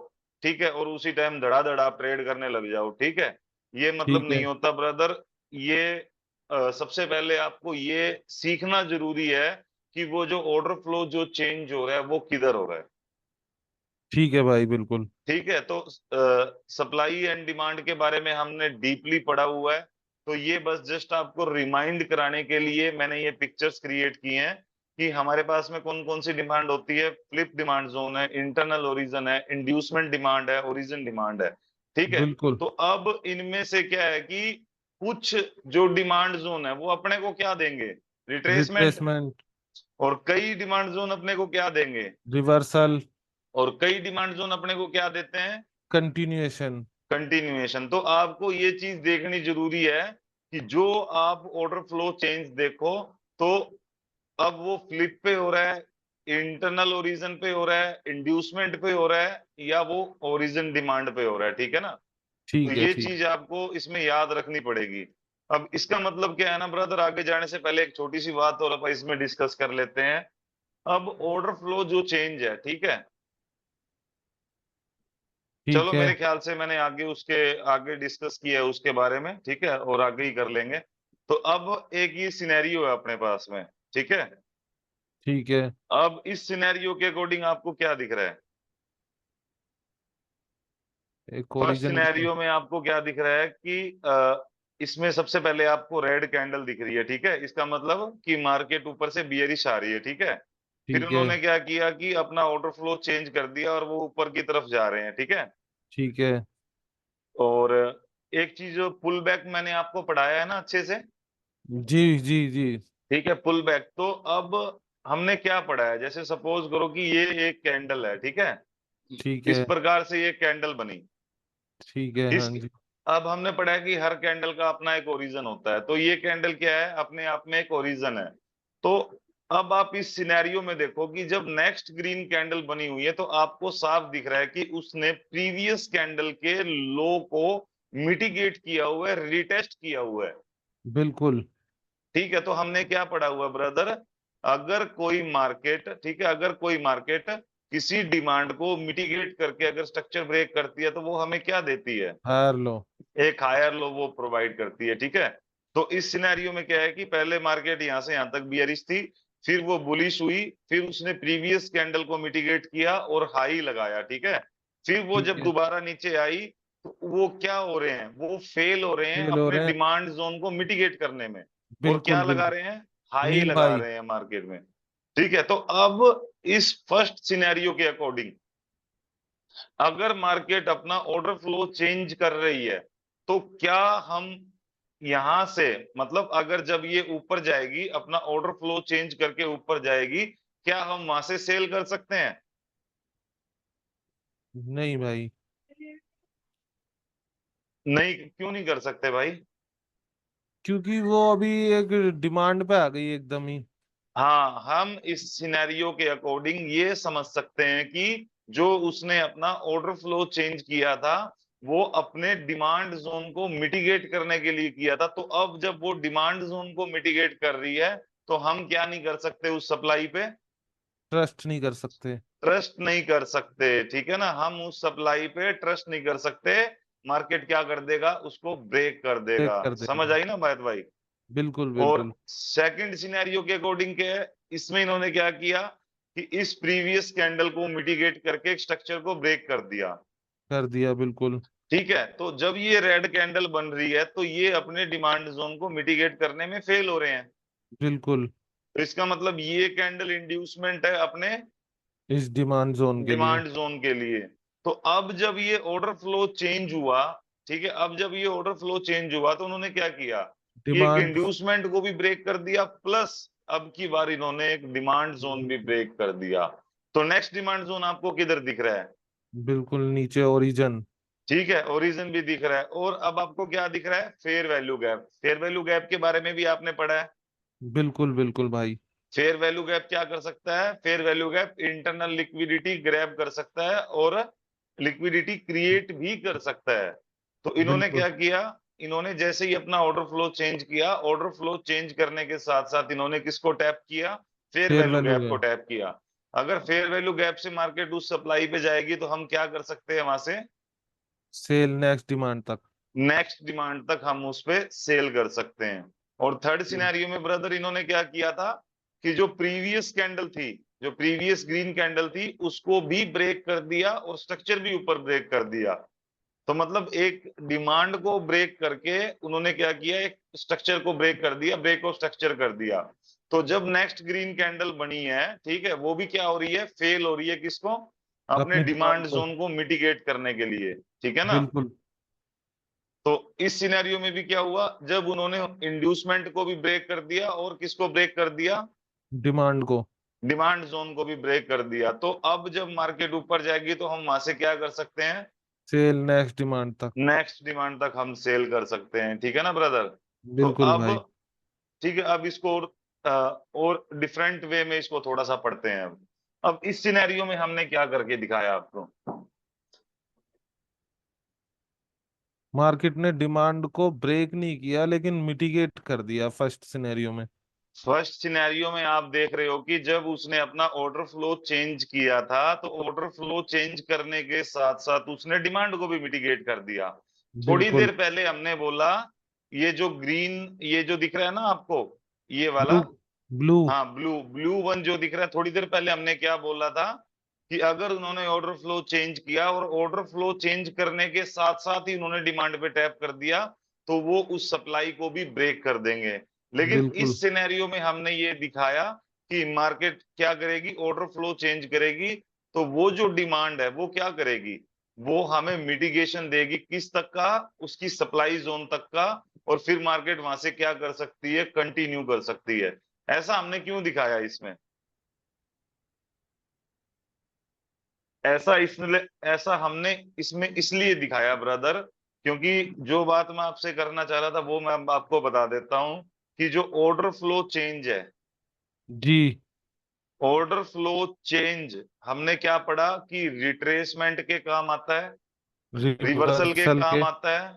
ठीक है, और उसी टाइम धड़ाधड़ आप ट्रेड करने लग जाओ। ठीक है, ये मतलब ठीक नहीं है। होता ब्रदर। ये सबसे पहले आपको ये सीखना जरूरी है कि वो जो ऑर्डर फ्लो जो चेंज हो रहा है वो किधर हो रहा है। ठीक है भाई बिल्कुल। ठीक है। तो सप्लाई एंड डिमांड के बारे में हमने डीपली पढ़ा हुआ है। तो ये बस जस्ट आपको रिमाइंड कराने के लिए मैंने ये पिक्चर्स क्रिएट की हैं कि हमारे पास में कौन कौन सी डिमांड होती है। फ्लिप डिमांड जोन है, इंटरनल ओरिजन है, इंड्यूसमेंट डिमांड है, ओरिजन डिमांड है। ठीक है। बिल्कुल। तो अब इनमें से क्या है कि कुछ जो डिमांड जोन है वो अपने को क्या देंगे? रिट्रेसमेंट। रिट्रेसमेंट। और कई डिमांड जोन अपने को क्या देंगे? रिवर्सल। और कई डिमांड जोन अपने को क्या देते हैं? कंटिन्यूएशन। कंटिन्यूएशन। तो आपको ये चीज देखनी जरूरी है कि जो आप ऑर्डर फ्लो चेंज देखो, तो अब वो फ्लिप पे हो रहा है, इंटरनल ओरिजिन पे हो रहा है, इंड्यूसमेंट पे हो रहा है, या वो ओरिजिन डिमांड पे हो रहा है, ठीक है ना। तो ठीक है। ये ठीक। चीज आपको इसमें याद रखनी पड़ेगी। अब इसका मतलब क्या है ना ब्रदर, आगे जाने से पहले एक छोटी सी बात और अपन इसमें डिस्कस कर लेते हैं। अब ऑर्डर फ्लो जो चेंज है, ठीक है, चलो ठीक है। मेरे ख्याल से मैंने आगे उसके आगे डिस्कस किया है उसके बारे में, ठीक है, और आगे ही कर लेंगे। तो अब एक ये सिनेरियो है अपने पास में, ठीक है। ठीक है। अब इस सिनेरियो के अकॉर्डिंग आपको क्या दिख रहा है? एक फर्स्ट ओरिजिन भी। सिनेरियो में आपको क्या दिख रहा है कि इसमें सबसे पहले आपको रेड कैंडल दिख रही है, ठीक है, इसका मतलब कि मार्केट ऊपर से बियरिश आ रही है, ठीक है। फिर ठीक है। उन्होंने क्या किया कि अपना ऑर्डर फ्लो चेंज कर दिया और वो ऊपर की तरफ जा रहे हैं, ठीक है। ठीक है। और एक चीज जो पुल बैक मैंने आपको पढ़ाया है ना अच्छे से, जी जी जी। ठीक है, पुल बैक। तो अब हमने क्या पढ़ा है, जैसे सपोज करो कि ये एक कैंडल है, ठीक है, ठीक इस है। प्रकार से ये कैंडल बनी। ठीक है। हाँ इस जी। अब हमने पढ़ा है कि हर कैंडल का अपना एक ओरिजिन होता है, तो ये कैंडल क्या है, अपने आप में एक ओरिजिन है। तो अब आप इस सिनेरियो में देखो कि जब नेक्स्ट ग्रीन कैंडल बनी हुई है, तो आपको साफ दिख रहा है कि उसने प्रीवियस कैंडल के लो को मिटिगेट किया हुआ है, रिटेस्ट किया हुआ है, बिल्कुल। ठीक है। तो हमने क्या पढ़ा हुआ ब्रदर, अगर कोई मार्केट, ठीक है, अगर कोई मार्केट किसी डिमांड को मिटिगेट करके अगर स्ट्रक्चर ब्रेक करती है, तो वो हमें क्या देती है, हार लो। एक हायर लो वो प्रोवाइड करती है, ठीक है। तो इस सिनेरियो में क्या है कि पहले मार्केट यहां से यहां तक बियरिश थी, फिर वो बुलिश हुई, फिर उसने प्रीवियस कैंडल को मिटिगेट किया और हाई लगाया, ठीक है। फिर वो ठीक जब है। दोबारा नीचे आई, तो वो क्या हो रहे हैं, वो फेल हो रहे हैं फेल हो अपने रहे हैं। डिमांड जोन को मिटिगेट करने में। और क्या बिल्कुल लगा बिल्कुल। रहे हैं, हाई नील लगा भाई। रहे हैं मार्केट में, ठीक है। तो अब इस फर्स्ट सिनेरियो के अकॉर्डिंग अगर मार्केट अपना ऑर्डर फ्लो चेंज कर रही है, तो क्या हम यहां से, मतलब अगर जब ये ऊपर जाएगी, अपना ऑर्डर फ्लो चेंज करके ऊपर जाएगी, क्या हम वहां से सेल कर सकते हैं? नहीं भाई। नहीं, क्यों नहीं कर सकते भाई? क्योंकि वो अभी एक डिमांड पे आ गई एकदम ही। हाँ, हम इस सिनेरियो के अकॉर्डिंग ये समझ सकते हैं कि जो उसने अपना ऑर्डर फ्लो चेंज किया था, वो अपने डिमांड जोन को मिटिगेट करने के लिए किया था। तो अब जब वो डिमांड जोन को मिटिगेट कर रही है, तो हम क्या नहीं कर सकते, उस सप्लाई पे ट्रस्ट नहीं कर सकते। ट्रस्ट नहीं कर सकते, ठीक है ना, हम उस सप्लाई पे ट्रस्ट नहीं कर सकते। मार्केट क्या कर देगा, उसको ब्रेक कर चेक देगा। कर समझ देगा। आई ना बात भाई? बिल्कुल और बिल्कुल। सेकंड सिनेरियो के अकॉर्डिंग क्या है, इसमें इन्होंने क्या किया कि इस प्रीवियस कैंडल को मिटिगेट करके एक स्ट्रक्चर को ब्रेक कर दिया, कर दिया बिल्कुल। ठीक है। तो जब ये रेड कैंडल बन रही है, तो ये अपने डिमांड जोन को मिटिगेट करने में फेल हो रहे हैं। बिल्कुल। तो इसका मतलब ये कैंडल इंड्यूसमेंट है अपने इस डिमांड जोन के लिए। डिमांड जोन के लिए। तो अब जब ये ऑर्डर फ्लो चेंज हुआ, ठीक है, अब जब ये ऑर्डर फ्लो चेंज हुआ, तो उन्होंने क्या किया कि एक डिमांड। इंड्यूसमेंट को भी ब्रेक कर दिया, प्लस अब की बार इन्होंने एक डिमांड जोन भी ब्रेक कर दिया। तो नेक्स्ट डिमांड जोन आपको किधर दिख रहा है? बिल्कुल नीचे ओरिजिन। ठीक है, ओरिजिन भी दिख रहा है। और अब आपको क्या दिख रहा है, fair value gap. Fair value gap के बारे में भी आपने पढ़ा है। बिल्कुल बिल्कुल भाई। फेयर वैल्यू गैप क्या कर सकता है, fair value gap internal liquidity grab कर सकता है और लिक्विडिटी क्रिएट भी कर सकता है। तो इन्होंने बिल्कुल। क्या किया, इन्होंने जैसे ही अपना ऑर्डर फ्लो चेंज किया, ऑर्डर फ्लो चेंज करने के साथ साथ इन्होंने किसको टैप किया, fair fair value value gap को है। टैप किया। अगर फेयर वैल्यू गैप से मार्केट उस सप्लाई पे जाएगी, तो हम क्या कर सकते हैं, वहां से सेल नेक्स्ट डिमांड तक। नेक्स्ट डिमांड तक हम उस पे सेल कर सकते हैं। और थर्ड सिनेरियो में ब्रदर इन्होंने क्या किया था कि जो प्रीवियस कैंडल थी, जो प्रीवियस ग्रीन कैंडल थी, उसको भी ब्रेक कर दिया और स्ट्रक्चर भी ऊपर ब्रेक कर दिया। तो मतलब एक डिमांड को ब्रेक करके उन्होंने क्या किया, एक स्ट्रक्चर को ब्रेक कर दिया, ब्रेक ऑफ स्ट्रक्चर कर दिया। तो जब नेक्स्ट ग्रीन कैंडल बनी है, ठीक है, वो भी क्या हो रही है, फेल हो रही है, किसको, अपने अपनी डिमांड डिमांड को। जोन को मिटिगेट करने के लिए, ठीक है ना। बिल्कुल। तो इस सिनेरियो में भी क्या हुआ, जब उन्होंने इंड्यूसमेंट को भी ब्रेक कर दिया और किसको ब्रेक कर दिया, डिमांड को। डिमांड जोन को भी ब्रेक कर दिया। तो अब जब मार्केट ऊपर जाएगी, तो हम वहां से क्या कर सकते हैं, सेल नेक्स्ट डिमांड तक। नेक्स्ट डिमांड तक हम सेल कर सकते हैं, ठीक है ना ब्रदर। तो बिल्कुल अब भाई। ठीक है, अब इसको और डिफरेंट वे में इसको थोड़ा सा पढ़ते हैं। अब इस सिनेरियो में हमने क्या करके दिखाया आपको। मार्केट ने डिमांड को ब्रेक नहीं किया लेकिन मिटिगेट कर दिया फर्स्ट सिनेरियो में। फर्स्ट सिनेरियो में आप देख रहे हो कि जब उसने अपना ऑर्डर फ्लो चेंज किया था, तो ऑर्डर फ्लो चेंज करने के साथ साथ उसने डिमांड को भी मिटिगेट कर दिया। थोड़ी बिल्कुल। देर पहले हमने बोला, ये जो ग्रीन, ये जो दिख रहा है ना आपको, ये वाला, ब्लू। ब्लू। हाँ ब्लू ब्लू वन जो दिख रहा है, थोड़ी देर पहले हमने क्या बोला था कि अगर उन्होंने ऑर्डर फ्लो चेंज किया और ऑर्डर फ्लो चेंज करने के साथ साथ ही उन्होंने डिमांड पे टैप कर दिया, तो वो उस सप्लाई को भी ब्रेक कर देंगे। लेकिन बिल्कुल इस सिनेरियो में हमने ये दिखाया कि मार्केट क्या करेगी, ऑर्डर फ्लो चेंज करेगी, तो वो जो डिमांड है वो क्या करेगी, वो हमें मिटिगेशन देगी किस तक का, उसकी सप्लाई जोन तक का, और फिर मार्केट वहां से क्या कर सकती है, कंटिन्यू कर सकती है। ऐसा हमने क्यों दिखाया इसमें, ऐसा हमने इसमें इसलिए दिखाया ब्रदर, क्योंकि जो बात मैं आपसे करना चाह रहा था वो मैं अब आपको बता देता हूं कि जो ऑर्डर फ्लो चेंज है, जी। ऑर्डर फ्लो चेंज हमने क्या पढ़ा कि रिट्रेसमेंट के काम आता है, रिवर्सल के रिवर्सल काम के आता है,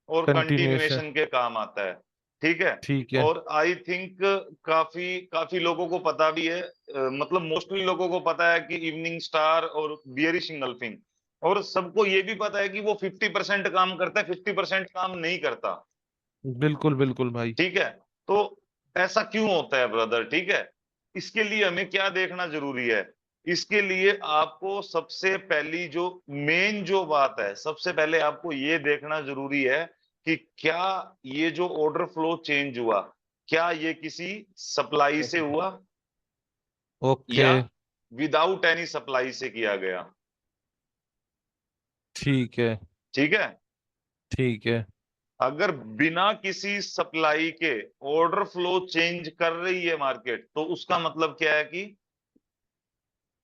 और कंटिन्यूएशन। कंटिन्यूएशन के काम आता है, ठीक है। ठीक है। और आई थिंक काफी काफी लोगों को पता भी है, मतलब मोस्टली लोगों को पता है कि इवनिंग स्टार और बियरिश इंगल्फिंग, और सबको ये भी पता है कि वो 50% काम करता है, 50% काम नहीं करता, बिल्कुल बिल्कुल भाई। ठीक है। तो ऐसा क्यों होता है ब्रदर, ठीक है। इसके लिए हमें क्या देखना जरूरी है, इसके लिए आपको सबसे पहली जो मेन जो बात है, सबसे पहले आपको ये देखना जरूरी है कि क्या ये जो ऑर्डर फ्लो चेंज हुआ, क्या ये किसी सप्लाई से हुआ ओके। या विदाउट एनी सप्लाई से किया गया, ठीक है। ठीक है। ठीक है। अगर बिना किसी सप्लाई के ऑर्डर फ्लो चेंज कर रही है मार्केट, तो उसका मतलब क्या है कि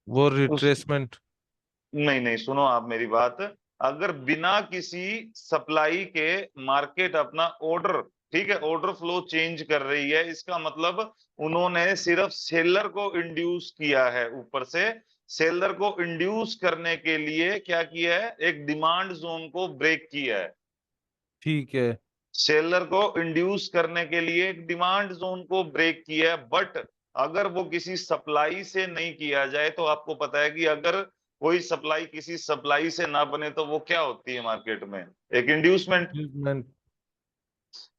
वो उस, रिट्रेसमेंट। नहीं नहीं, सुनो आप मेरी बात। अगर बिना किसी सप्लाई के मार्केट अपना ऑर्डर, ठीक है, ऑर्डर फ्लो चेंज कर रही है, इसका मतलब उन्होंने सिर्फ सेलर को इंड्यूस किया है ऊपर से। सेलर को इंड्यूस करने के लिए क्या किया है, एक डिमांड जोन को ब्रेक किया है। ठीक है। सेलर को इंड्यूस करने के लिए एक डिमांड जोन को ब्रेक किया है, बट अगर वो किसी सप्लाई से नहीं किया जाए, तो आपको पता है कि अगर कोई सप्लाई किसी सप्लाई से ना बने तो वो क्या होती है मार्केट में, एक इंड्यूसमेंट। ट्रीटमेंट।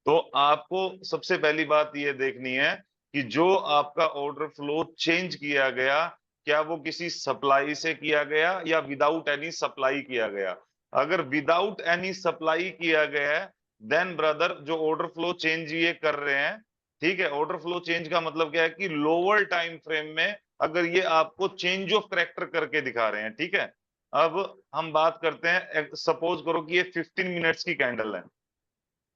तो आपको सबसे पहली बात ये देखनी है कि जो आपका ऑर्डर फ्लो चेंज किया गया, क्या वो किसी सप्लाई से किया गया या विदाउट एनी सप्लाई किया गया। अगर विदाउट एनी सप्लाई किया गया है, देन ब्रदर जो ऑर्डर फ्लो चेंज ये कर रहे हैं, ठीक है, ऑर्डर फ्लो चेंज का मतलब क्या है कि लोअर टाइम फ्रेम में अगर ये आपको चेंज ऑफ करेक्टर करके दिखा रहे हैं, ठीक है। अब हम बात करते हैं, सपोज करो कि ये 15 मिनट्स की कैंडल है,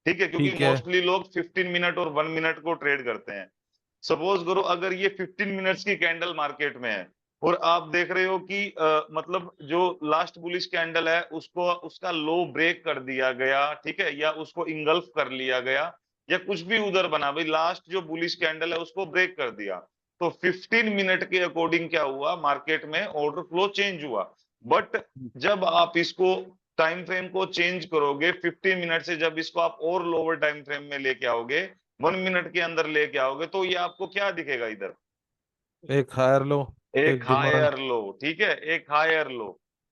ठीक है, क्योंकि ठीक है। मोस्टली लोग 15 मिनट और 1 मिनट को ट्रेड करते हैं। सपोज करो अगर ये 15 मिनट्स की कैंडल मार्केट में है, और आप देख रहे हो कि मतलब जो लास्ट बुलिश कैंडल है उसको उसका लो ब्रेक कर दिया गया, ठीक है, या उसको इंगल्फ कर लिया गया, या कुछ भी उधर बना, भाई लास्ट जो बुलिश कैंडल है उसको ब्रेक कर दिया, तो 15 मिनट के अकॉर्डिंग क्या हुआ, मार्केट में ऑर्डर फ्लो चेंज हुआ। बट जब आप इसको टाइम फ्रेम को चेंज करोगे, 15 मिनट से जब इसको आप और लोअर टाइम फ्रेम में लेके आओगे, 1 मिनट के अंदर लेके आओगे, तो ये आपको क्या दिखेगा इधर, एक हायर लो। एक एक डिमांड। हायर लो, ठीक है, एक हायर लो।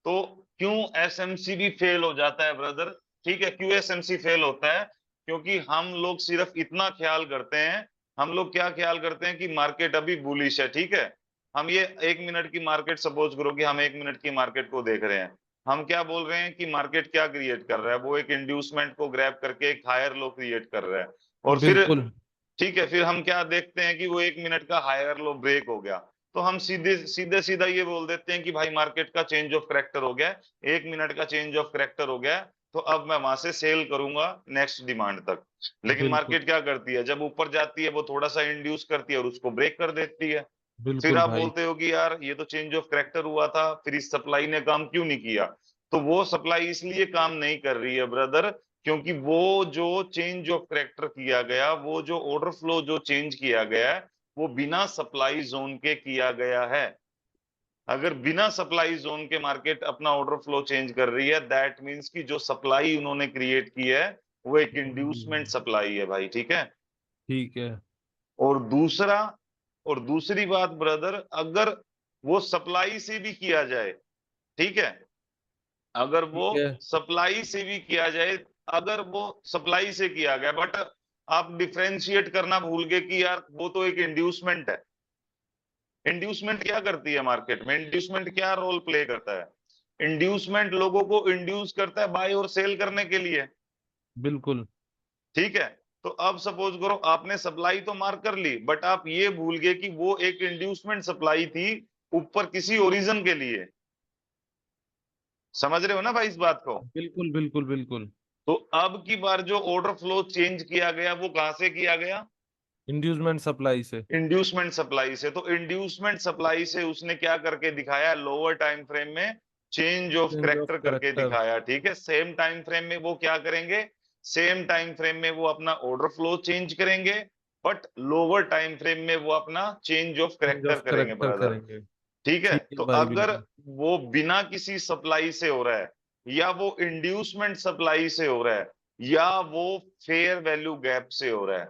तो क्यों एसएमसी भी फेल हो जाता है ब्रदर, ठीक है, क्यों एसएमसी फेल होता है, क्योंकि हम लोग सिर्फ इतना ख्याल करते हैं, हम लोग क्या ख्याल करते हैं कि मार्केट अभी बुलिश है, ठीक है। हम ये 1 मिनट की मार्केट, सपोज करो कि हम 1 मिनट की मार्केट को देख रहे हैं, हम क्या बोल रहे हैं कि मार्केट क्या क्रिएट कर रहा है, वो एक इंड्यूसमेंट को ग्रैब करके एक हायर लो क्रिएट कर रहा है, और फिर बिल्कुल ठीक है, फिर हम क्या देखते हैं कि वो 1 मिनट का हायर लो ब्रेक हो गया, तो हम सीधे सीधे सीधा ये बोल देते हैं कि भाई मार्केट का चेंज ऑफ करेक्टर हो गया, 1 मिनट का चेंज ऑफ करेक्टर हो गया, तो अब मैं वहां से सेल करूंगा नेक्स्ट डिमांड तक। लेकिन बिल्कुल। मार्केट क्या करती है, जब ऊपर जाती है वो थोड़ा सा इंड्यूस करती है और उसको ब्रेक कर देती है। फिर बिल्कुल आप भाई। बोलते हो कि यार ये तो चेंज ऑफ करेक्टर हुआ था, फिर इस सप्लाई ने काम क्यों नहीं किया। तो वो सप्लाई इसलिए काम नहीं कर रही है ब्रदर, क्योंकि वो जो चेंज ऑफ करेक्टर किया गया, वो जो ऑर्डर फ्लो जो चेंज किया गया है, वो बिना सप्लाई जोन के किया गया है। अगर बिना सप्लाई जोन के मार्केट अपना ऑर्डर फ्लो चेंज कर रही है, दैट मींस कि जो सप्लाई उन्होंने क्रिएट की है वो एक इंड्यूसमेंट सप्लाई है भाई, ठीक है। ठीक है। और दूसरा, और दूसरी बात ब्रदर, अगर वो सप्लाई से भी किया जाए, ठीक है, अगर वो ठीक है। सप्लाई से भी किया जाए, अगर वो सप्लाई से किया गया, बट आप डिफरेंशिएट करना भूल गए कि यार वो तो एक इंड्यूसमेंट है। इंड्यूसमेंट क्या करती है मार्केट में, इंड्यूसमेंट क्या रोल प्ले करता है? इंड्यूसमेंट लोगों को इंड्यूस करता है बाय और सेल करने के लिए, बिल्कुल। ठीक है। तो अब सपोज करो आपने सप्लाई तो मार कर ली, बट आप ये भूल गए कि वो एक इंड्यूसमेंट सप्लाई थी ऊपर किसी ओरिजन के लिए। समझ रहे हो ना भाई इस बात को? बिल्कुल बिल्कुल बिल्कुल। तो अब की बार जो ऑर्डर फ्लो चेंज किया गया वो कहां से किया गया? इंड्यूसमेंट सप्लाई से। इंड्यूसमेंट सप्लाई से। तो इंड्यूसमेंट सप्लाई से उसने क्या करके दिखाया, लोअर टाइम फ्रेम में change of change of character करके करेक्टर। दिखाया, ठीक है। सेम टाइम फ्रेम में वो क्या करेंगे, सेम टाइम फ्रेम में वो अपना ऑर्डर फ्लो चेंज करेंगे, बट लोअर टाइम फ्रेम में वो अपना change of change character of करेंगे करेक्टर ब्रदर, करेंगे। ठीक है। ठीक है तो भाई, अगर बिल्कुल। वो बिना किसी सप्लाई से हो रहा है, या वो इंड्यूसमेंट सप्लाई से हो रहा है, या वो फेयर वैल्यू गैप से हो रहा है,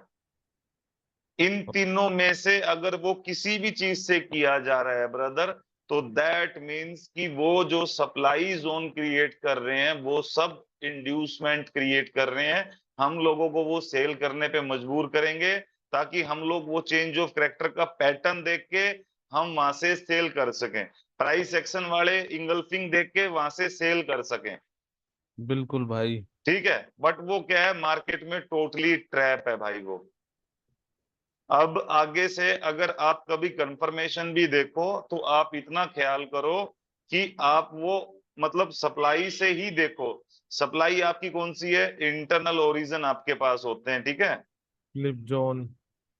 इन तीनों में से अगर वो किसी भी चीज से किया जा रहा है ब्रदर, तो दैट मीन्स कि वो जो सप्लाई जोन क्रिएट कर रहे हैं वो सब इंड्यूसमेंट क्रिएट कर रहे हैं। हम लोगों को वो सेल करने पे मजबूर करेंगे, ताकि हम लोग वो चेंज ऑफ करेक्टर का पैटर्न देख के हम वहां से सेल कर सकें, प्राइस एक्शन वाले इंगल्फिंग देख के वहां से सेल कर सकें, बिल्कुल भाई। ठीक है। बट वो क्या है, मार्केट में टोटली ट्रैप है भाई वो। अब आगे से अगर आप कभी कंफर्मेशन भी देखो, तो आप इतना ख्याल करो कि आप वो मतलब सप्लाई से ही देखो। सप्लाई आपकी कौन सी है, इंटरनल ओरिजिन आपके पास होते हैं, ठीक है। Flip zone.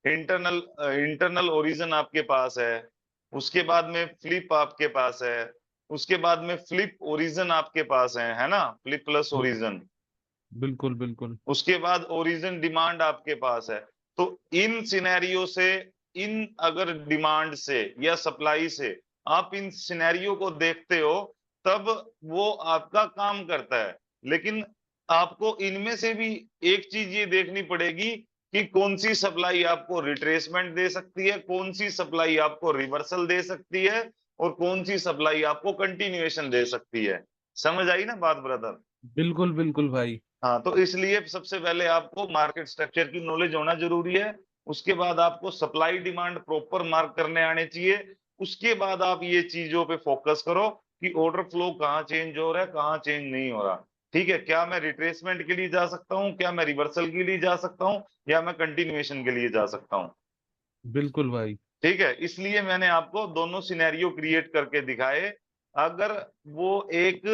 Internal internal origin आपके पास है, उसके बाद में फ्लिप आपके पास है, उसके बाद में फ्लिप ओरिजिन आपके पास है ना, फ्लिप प्लस ओरिजिन। बिल्कुल बिल्कुल। उसके बाद ओरिजिन डिमांड आपके पास है। तो इन सिनेरियो से, इन अगर डिमांड से या सप्लाई से आप इन सिनेरियो को देखते हो, तब वो आपका काम करता है। लेकिन आपको इनमें से भी एक चीज ये देखनी पड़ेगी कि कौन सी सप्लाई आपको रिट्रेसमेंट दे सकती है, कौन सी सप्लाई आपको रिवर्सल दे सकती है, और कौन सी सप्लाई आपको कंटिन्यूएशन दे सकती है। समझ आई ना बात ब्रदर? बिल्कुल बिल्कुल भाई। हाँ, तो इसलिए सबसे पहले आपको मार्केट स्ट्रक्चर की नॉलेज होना जरूरी है। उसके बाद आपको सप्लाई डिमांड प्रॉपर मार्क करने आने चाहिए। उसके बाद आप ये चीजों पे फोकस करो कि ऑर्डर फ्लो कहाँ चेंज हो रहा है, कहाँ चेंज नहीं हो रहा, ठीक है। क्या मैं रिट्रेसमेंट के लिए जा सकता हूँ, क्या मैं रिवर्सल के लिए जा सकता हूँ, या मैं कंटिन्यूएशन के लिए जा सकता हूँ, बिल्कुल भाई। ठीक है। इसलिए मैंने आपको दोनों सिनेरियो क्रिएट करके दिखाए। अगर वो एक,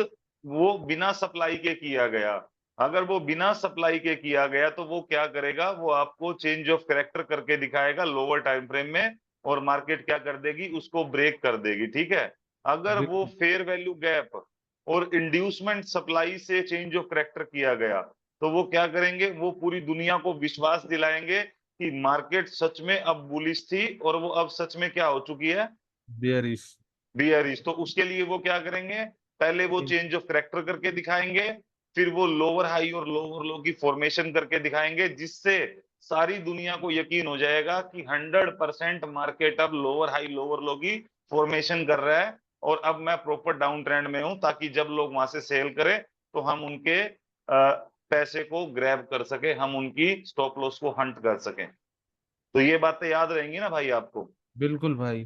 वो बिना सप्लाई के किया गया, अगर वो बिना सप्लाई के किया गया, तो वो क्या करेगा, वो आपको चेंज ऑफ करेक्टर करके दिखाएगा लोअर टाइम फ्रेम में, और मार्केट क्या कर देगी, उसको ब्रेक कर देगी, ठीक है। अगर वो बिल्कुल। फेयर वैल्यू गैप और इंड्यूसमेंट सप्लाई से चेंज ऑफ करेक्टर किया गया, तो वो क्या करेंगे, वो पूरी दुनिया को विश्वास दिलाएंगे कि मार्केट सच में अब बुलिश थी, और वो अब सच में क्या हो चुकी है, बियरिश। बियरिश। तो उसके लिए वो क्या करेंगे, पहले वो चेंज ऑफ करेक्टर करके दिखाएंगे, फिर वो लोअर हाई और लोअर लो की फॉर्मेशन करके दिखाएंगे, जिससे सारी दुनिया को यकीन हो जाएगा कि 100% मार्केट अब लोअर हाई लोअर लो की फॉर्मेशन कर रहा है, और अब मैं प्रॉपर डाउन ट्रेंड में हूं, ताकि जब लोग वहां से सेल करें तो हम उनके पैसे को ग्रैब कर सके, हम उनकी स्टॉप लॉस को हंट कर सकें। तो ये बातें याद रहेंगी ना भाई आपको? बिल्कुल भाई।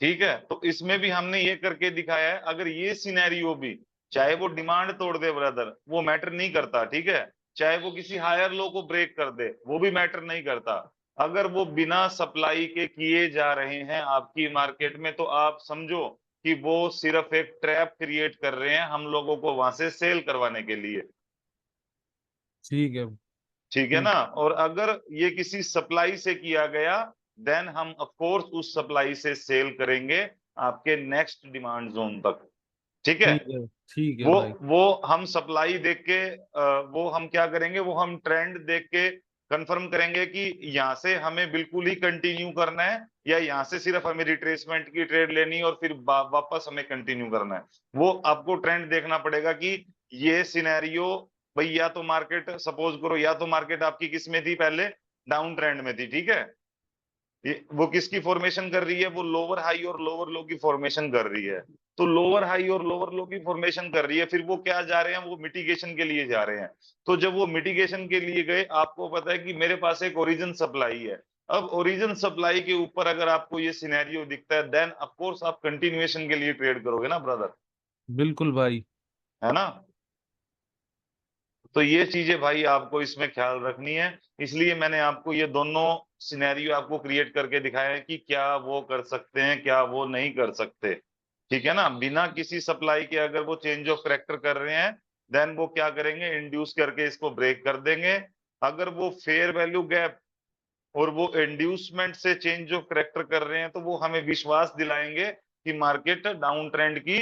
ठीक है। तो इसमें भी हमने ये करके दिखाया है, अगर ये सिनेरियो भी, चाहे वो डिमांड तोड़ दे ब्रदर, वो मैटर नहीं करता, ठीक है। चाहे वो किसी हायर लो को ब्रेक कर दे, वो भी मैटर नहीं करता। अगर वो बिना सप्लाई के किए जा रहे हैं आपकी मार्केट में, तो आप समझो कि वो सिर्फ एक ट्रैप क्रिएट कर रहे हैं हम लोगों को वहां से सेल करवाने के लिए, ठीक है। ठीक है ठीक। ना। और अगर ये किसी सप्लाई से किया गया, देन हम ऑफ कोर्स उस सप्लाई से सेल करेंगे आपके नेक्स्ट डिमांड जोन तक। ठीक है। ठीक है वो भाई। वो हम सप्लाई देख के वो हम क्या करेंगे, वो हम ट्रेंड देख के कंफर्म करेंगे कि यहाँ से हमें बिल्कुल ही कंटिन्यू करना है, या यहाँ से सिर्फ हमें रिट्रेसमेंट की ट्रेड लेनी है और फिर वापस हमें कंटिन्यू करना है। वो आपको ट्रेंड देखना पड़ेगा कि ये सिनेरियो, भाई या तो मार्केट सपोज करो, या तो मार्केट आपकी किस में थी पहले, डाउन ट्रेंड में थी, ठीक है। वो किसकी फॉर्मेशन कर रही है, वो लोअर हाई और लोअर लो की फॉर्मेशन कर रही है। तो लोअर हाई और लोअर लो की फॉर्मेशन कर रही है, फिर वो क्या जा रहे हैं, वो मिटिगेशन के लिए जा रहे हैं। तो जब वो मिटिगेशन के लिए गए, आपको पता है कि मेरे पास एक ओरिजिन सप्लाई है। अब ओरिजिन सप्लाई के ऊपर अगर आपको ये सिनेरियो दिखता है, देन ऑफ कोर्स आप कंटिन्यूएशन के लिए ट्रेड करोगे ना ब्रदर, बिल्कुल भाई। है ना। तो ये चीजें भाई आपको इसमें ख्याल रखनी है। इसलिए मैंने आपको ये दोनों सिनेरियो आपको क्रिएट करके दिखाया है कि क्या वो कर सकते हैं, क्या वो नहीं कर सकते। ठीक है ना, बिना किसी सप्लाई के अगर वो चेंज ऑफ करेक्टर कर रहे हैं, देन वो क्या करेंगे, इंड्यूस करके इसको ब्रेक कर देंगे। अगर वो फेयर वैल्यू गैप और वो इंड्यूसमेंट से चेंज ऑफ करेक्टर कर रहे हैं, तो वो हमें विश्वास दिलाएंगे कि मार्केट डाउन ट्रेंड की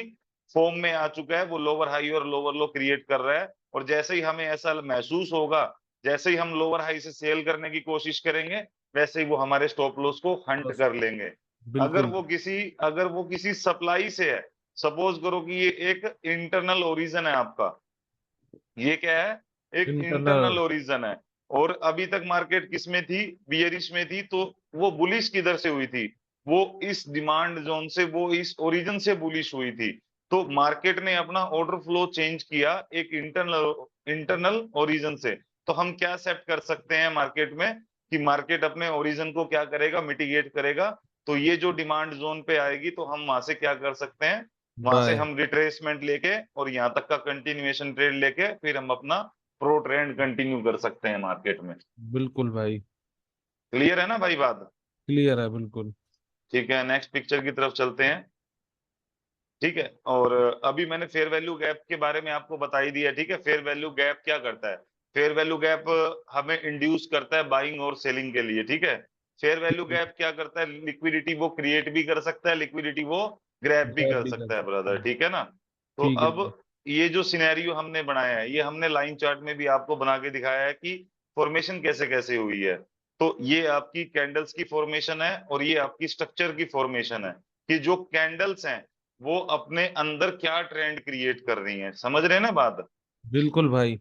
फॉर्म में आ चुका है, वो लोअर हाई और लोअर लो क्रिएट कर रहा है। और जैसे ही हमें ऐसा महसूस होगा, जैसे ही हम लोअर हाई से सेल करने की कोशिश करेंगे, वैसे ही वो हमारे स्टॉप लॉस को हंट बस, कर लेंगे। बिल्कुल। अगर वो किसी सप्लाई से है, सपोज करो कि ये एक इंटरनल ओरिजन है आपका, ये क्या है, एक इंटरनल। इंटरनल ओरिजन है। और अभी तक मार्केट किस में थी, बियरिश में थी, तो वो बुलिश किधर से हुई थी, वो इस डिमांड जोन से, वो इस ओरिजिन से बुलिश हुई थी। तो मार्केट ने अपना ऑर्डर फ्लो चेंज किया एक इंटरनल इंटरनल ओरिजिन से। तो हम क्या सेट कर सकते हैं मार्केट में, कि मार्केट अपने ओरिजिन को क्या करेगा, मिटिगेट करेगा। तो ये जो डिमांड जोन पे आएगी, तो हम वहां से क्या कर सकते हैं, वहां से बाय। हम रिट्रेसमेंट लेके और यहाँ तक का कंटिन्यूएशन ट्रेड लेके फिर हम अपना प्रो ट्रेंड कंटिन्यू कर सकते हैं मार्केट में। बिल्कुल भाई। क्लियर है ना भाई बात। क्लियर है बिल्कुल। ठीक है, नेक्स्ट पिक्चर की तरफ चलते हैं। ठीक है, और अभी मैंने फेयर वैल्यू गैप के बारे में आपको बता ही दिया। ठीक है, फेयर वैल्यू गैप क्या करता है, फेयर वैल्यू गैप हमें इंड्यूस करता है बाइंग और सेलिंग के लिए। ठीक है, फेयर वैल्यू गैप क्या करता है, लिक्विडिटी वो क्रिएट भी कर सकता है, लिक्विडिटी वो ग्रैब भी गैप कर भी कर सकता है सकता ब्रदर, है। ठीक है ना। तो ठीक है अब भाई। ये जो सिनेरियो हमने बनाया है, ये हमने लाइन चार्ट में भी आपको बना के दिखाया है कि फॉर्मेशन कैसे कैसे हुई है। तो ये आपकी कैंडल्स की फॉर्मेशन है और ये आपकी स्ट्रक्चर की फॉर्मेशन है, कि जो कैंडल्स हैं वो अपने अंदर क्या ट्रेंड क्रिएट कर रही हैं, समझ रहे हैं ना बात। बिल्कुल भाई।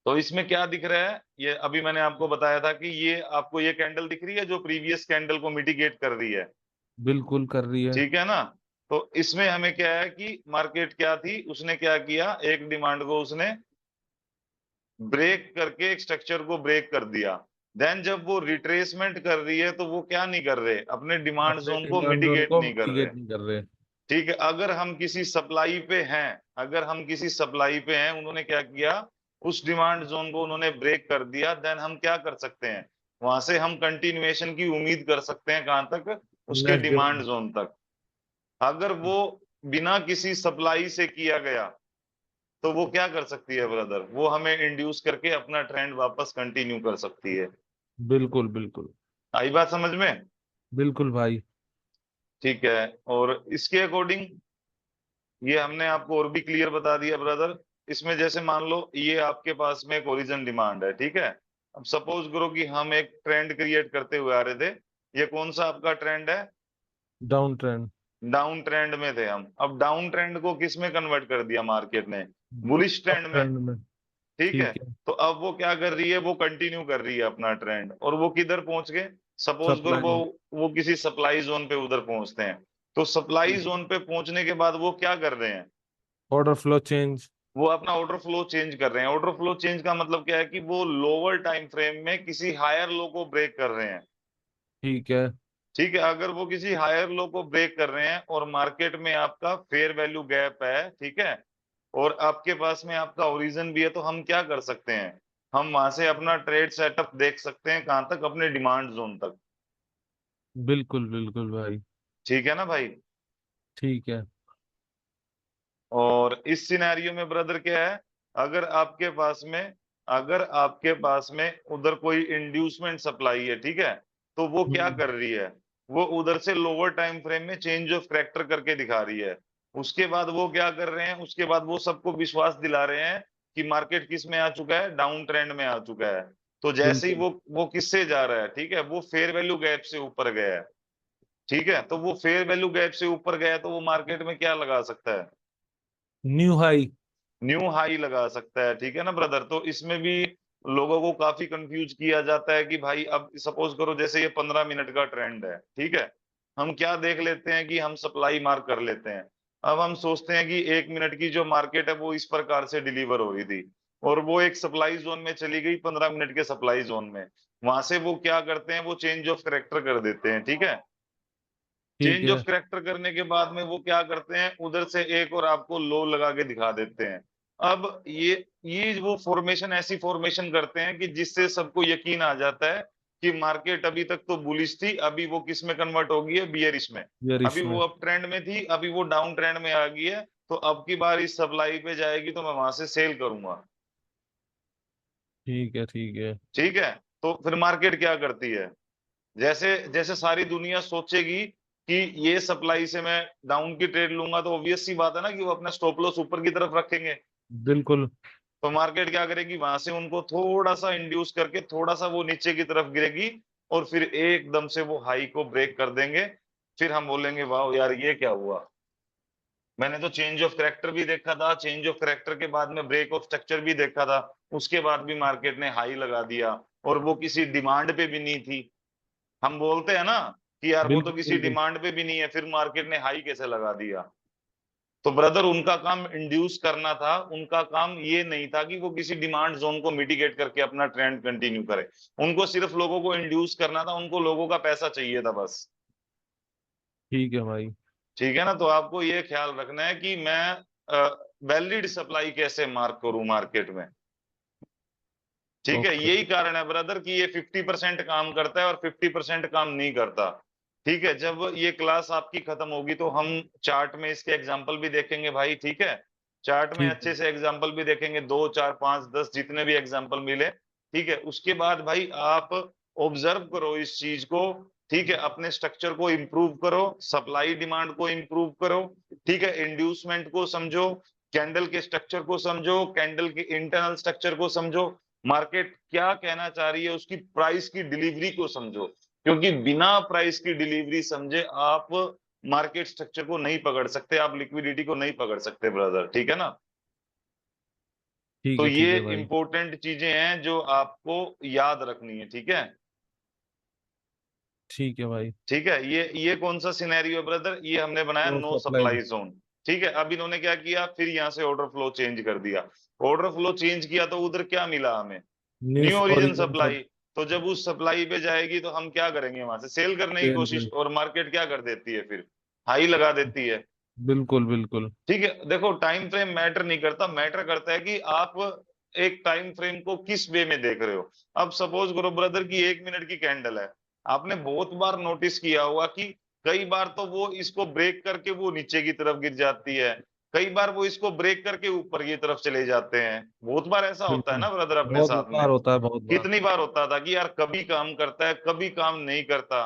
तो इसमें क्या दिख रहा है, ये अभी मैंने आपको बताया था कि ये आपको ये कैंडल दिख रही है जो प्रीवियस कैंडल को मिटिगेट कर रही है, बिल्कुल कर रही है। ठीक है ना। तो इसमें हमें क्या है कि मार्केट क्या थी, उसने क्या किया, एक डिमांड को उसने ब्रेक करके एक स्ट्रक्चर को ब्रेक कर दिया। देन जब वो रिट्रेसमेंट कर रही है, तो वो क्या नहीं कर रहे, अपने डिमांड अपने जोन को डिमांड जोन मिटिगेट को नहीं कर रहे। मिटिगेट नहीं कर रहे। ठीक है, अगर हम किसी सप्लाई पे हैं, अगर हम किसी सप्लाई पे हैं, उन्होंने क्या किया, उस डिमांड जोन को उन्होंने ब्रेक कर दिया, देन हम क्या कर सकते हैं, वहां से हम कंटिन्यूएशन की उम्मीद कर सकते हैं, कहां तक, उसके नेक्स्ट डे। डिमांड जोन तक। अगर वो बिना किसी सप्लाई से किया गया, तो वो क्या कर सकती है ब्रदर, वो हमें इंड्यूस करके अपना ट्रेंड वापस कंटिन्यू कर सकती है। बिल्कुल बिल्कुल। आई बात समझ में। बिल्कुल भाई। ठीक है, और इसके अकॉर्डिंग ये हमने आपको और भी क्लियर बता दिया ब्रदर। इसमें जैसे मान लो ये आपके पास में एक ओरिजिन डिमांड है, ठीक है। अब सपोज करो कि हम एक ट्रेंड क्रिएट करते हुए आ रहे थे। ये कौन सा आपका ट्रेंड है, डाउन ट्रेंड। डाउन ट्रेंड में थे हम। अब डाउन ट्रेंड को किस में कन्वर्ट कर दिया मार्केट ने, बुलिश अप ट्रेंड में, ट्रेंड में। ठीक है। ठीक है। तो अब वो क्या कर रही है, वो कंटिन्यू कर रही है अपना ट्रेंड, और वो किधर पहुंच गए, सपोज करो सप्लाई। वो किसी सप्लाई जोन पे उधर पहुंचते हैं। तो सप्लाई जोन पे पहुंचने के बाद वो क्या कर रहे हैं, ऑर्डर फ्लो चेंज। वो अपना ऑर्डर फ्लो चेंज कर रहे हैं। ऑर्डर फ्लो चेंज का मतलब क्या है, कि वो लोअर टाइम फ्रेम में किसी हायर लो को ब्रेक कर रहे हैं। ठीक है। ठीक है, अगर वो किसी हायर लो को ब्रेक कर रहे हैं और मार्केट में आपका फेयर वैल्यू गैप है, ठीक है, और आपके पास में आपका ओरिजिन भी है, तो हम क्या कर सकते हैं, हम वहां से अपना ट्रेड सेटअप देख सकते हैं, कहां तक, अपने डिमांड जोन तक। बिल्कुल बिल्कुल भाई। ठीक है ना भाई। ठीक है। और इस सिनेरियो में ब्रदर क्या है, अगर आपके पास में अगर आपके पास में उधर कोई इंड्यूसमेंट सप्लाई है, ठीक है, तो वो क्या हम्म। कर रही है, वो उधर से लोअर टाइम फ्रेम में चेंज ऑफ करैक्टर करके दिखा रही है। उसके बाद वो क्या कर रहे हैं, उसके बाद वो सबको विश्वास दिला रहे हैं कि मार्केट किस में आ चुका है, डाउन ट्रेंड में आ चुका है। तो जैसे ही बिल्कुल। वो किससे जा रहा है, ठीक है, वो फेयर वैल्यू गैप से ऊपर गया है। ठीक है, तो वो फेयर वैल्यू गैप से ऊपर गया तो वो मार्केट में क्या लगा सकता है, न्यू हाई। न्यू हाई लगा सकता है। ठीक है ना ब्रदर, तो इसमें भी लोगों को काफी कंफ्यूज किया जाता है कि भाई अब सपोज करो जैसे ये 15 मिनट का ट्रेंड है, ठीक है, हम क्या देख लेते हैं कि हम सप्लाई मार्क कर लेते हैं। अब हम सोचते हैं कि 1 मिनट की जो मार्केट है वो इस प्रकार से डिलीवर हो रही थी, और वो एक सप्लाई जोन में चली गई, 15 मिनट के सप्लाई जोन में। वहां से वो क्या करते हैं, वो चेंज ऑफ करेक्टर कर देते हैं। ठीक है, ठीक चेंज ऑफ है। करेक्टर करने के बाद में वो क्या करते हैं, उधर से एक और आपको लो लगा के दिखा देते हैं। अब ये वो फॉर्मेशन, ऐसी फॉर्मेशन करते हैं कि जिससे सबको यकीन आ जाता है कि मार्केट अभी तक तो बुलिश थी, अभी वो किस में कन्वर्ट हो गई है, बियरिश में। अभी बेरिश वो में। अप ट्रेंड में थी, अभी वो डाउन ट्रेंड में आ गई है, तो अब की बार इस सप्लाई पे जाएगी तो मैं वहां से सेल करूंगा। ठीक है। ठीक है। ठीक है, तो फिर मार्केट क्या करती है, जैसे जैसे सारी दुनिया सोचेगी कि ये सप्लाई से मैं डाउन की ट्रेड लूंगा, तो ऑब्वियस सी बात है ना कि वो अपना स्टॉप लॉस ऊपर की तरफ रखेंगे। बिल्कुल। तो मार्केट क्या करेगी, वहां से उनको थोड़ा सा इंड्यूस करके थोड़ा सा वो नीचे की तरफ गिरेगी, और फिर एकदम से वो हाई को ब्रेक कर देंगे। फिर हम बोलेंगे वाह यार ये क्या हुआ, मैंने तो चेंज ऑफ करेक्टर भी देखा था, चेंज ऑफ करेक्टर के बाद में ब्रेक ऑफ स्ट्रक्चर भी देखा था, उसके बाद भी मार्केट ने हाई लगा दिया, और वो किसी डिमांड पे भी नहीं थी। हम बोलते हैं ना कि यार वो तो बिल्कुल। किसी बिल्कुल। डिमांड पे भी नहीं है, फिर मार्केट ने हाई कैसे लगा दिया। तो ब्रदर उनका काम इंड्यूस करना था, उनका काम ये नहीं था कि वो किसी डिमांड जोन को मिटिगेट करके अपना ट्रेंड कंटिन्यू करे। उनको सिर्फ लोगों को इंड्यूस करना था, उनको लोगों का पैसा चाहिए था बस। ठीक है भाई। ठीक है ना, तो आपको ये ख्याल रखना है कि मैं वैलिड सप्लाई कैसे मार्क करूं मार्केट में। ठीक है, ओके। यही कारण है ब्रदर कि ये 50% काम करता है और 50% काम नहीं करता। ठीक है, जब ये क्लास आपकी खत्म होगी तो हम चार्ट में इसके एग्जांपल भी देखेंगे भाई। ठीक है, चार्ट में ठीक है। अच्छे से एग्जांपल भी देखेंगे, 2 4 5 10 जितने भी एग्जांपल मिले। ठीक है, उसके बाद भाई आप ऑब्जर्व करो इस चीज को। ठीक है, अपने स्ट्रक्चर को इंप्रूव करो, सप्लाई डिमांड को इंप्रूव करो। ठीक है, इंड्यूसमेंट को समझो, कैंडल के स्ट्रक्चर को समझो, कैंडल के इंटरनल स्ट्रक्चर को समझो, मार्केट क्या कहना चाह रही है उसकी प्राइस की डिलीवरी को समझो। क्योंकि बिना प्राइस की डिलीवरी समझे आप मार्केट स्ट्रक्चर को नहीं पकड़ सकते, आप लिक्विडिटी को नहीं पकड़ सकते ब्रदर। ठीक है ना, ठीक तो है। ठीक ये है भाई। इंपॉर्टेंट चीजें हैं जो आपको याद रखनी है। ठीक है, ठीक है भाई। ठीक है, ये कौन सा सिनेरियो है ब्रदर, ये हमने बनाया no no supply. Supply zone. ठीक है, अब इन्होंने क्या किया, फिर यहाँ से ऑर्डर फ्लो चेंज कर दिया। ऑर्डर फ्लो चेंज किया तो उधर क्या मिला हमें, न्यू न्यूज ओरिजिन ओरिजिन सब। सप्लाई। तो जब उस सप्लाई पे जाएगी तो हम क्या करेंगे, वहां से सेल करने की सेल कोशिश, पे। और मार्केट क्या कर देती है फिर, हाई लगा देती है। बिल्कुल। बिल्कुल। ठीक है, देखो टाइम फ्रेम मैटर नहीं करता, मैटर करता है कि आप एक टाइम फ्रेम को किस वे में देख रहे हो। अब सपोज करो ब्रदर की 1 मिनट की कैंडल है, आपने बहुत बार नोटिस किया होगा कि कई बार तो वो इसको ब्रेक करके वो नीचे की तरफ गिर जाती है, कई बार वो इसको ब्रेक करके ऊपर की तरफ चले जाते हैं। बहुत बार ऐसा होता है बिल्कुल। ना ब्रदर अपने बहुत साथ में। बार होता है, बहुत बार। कितनी बार होता था कि यार कभी काम करता है कभी काम नहीं करता,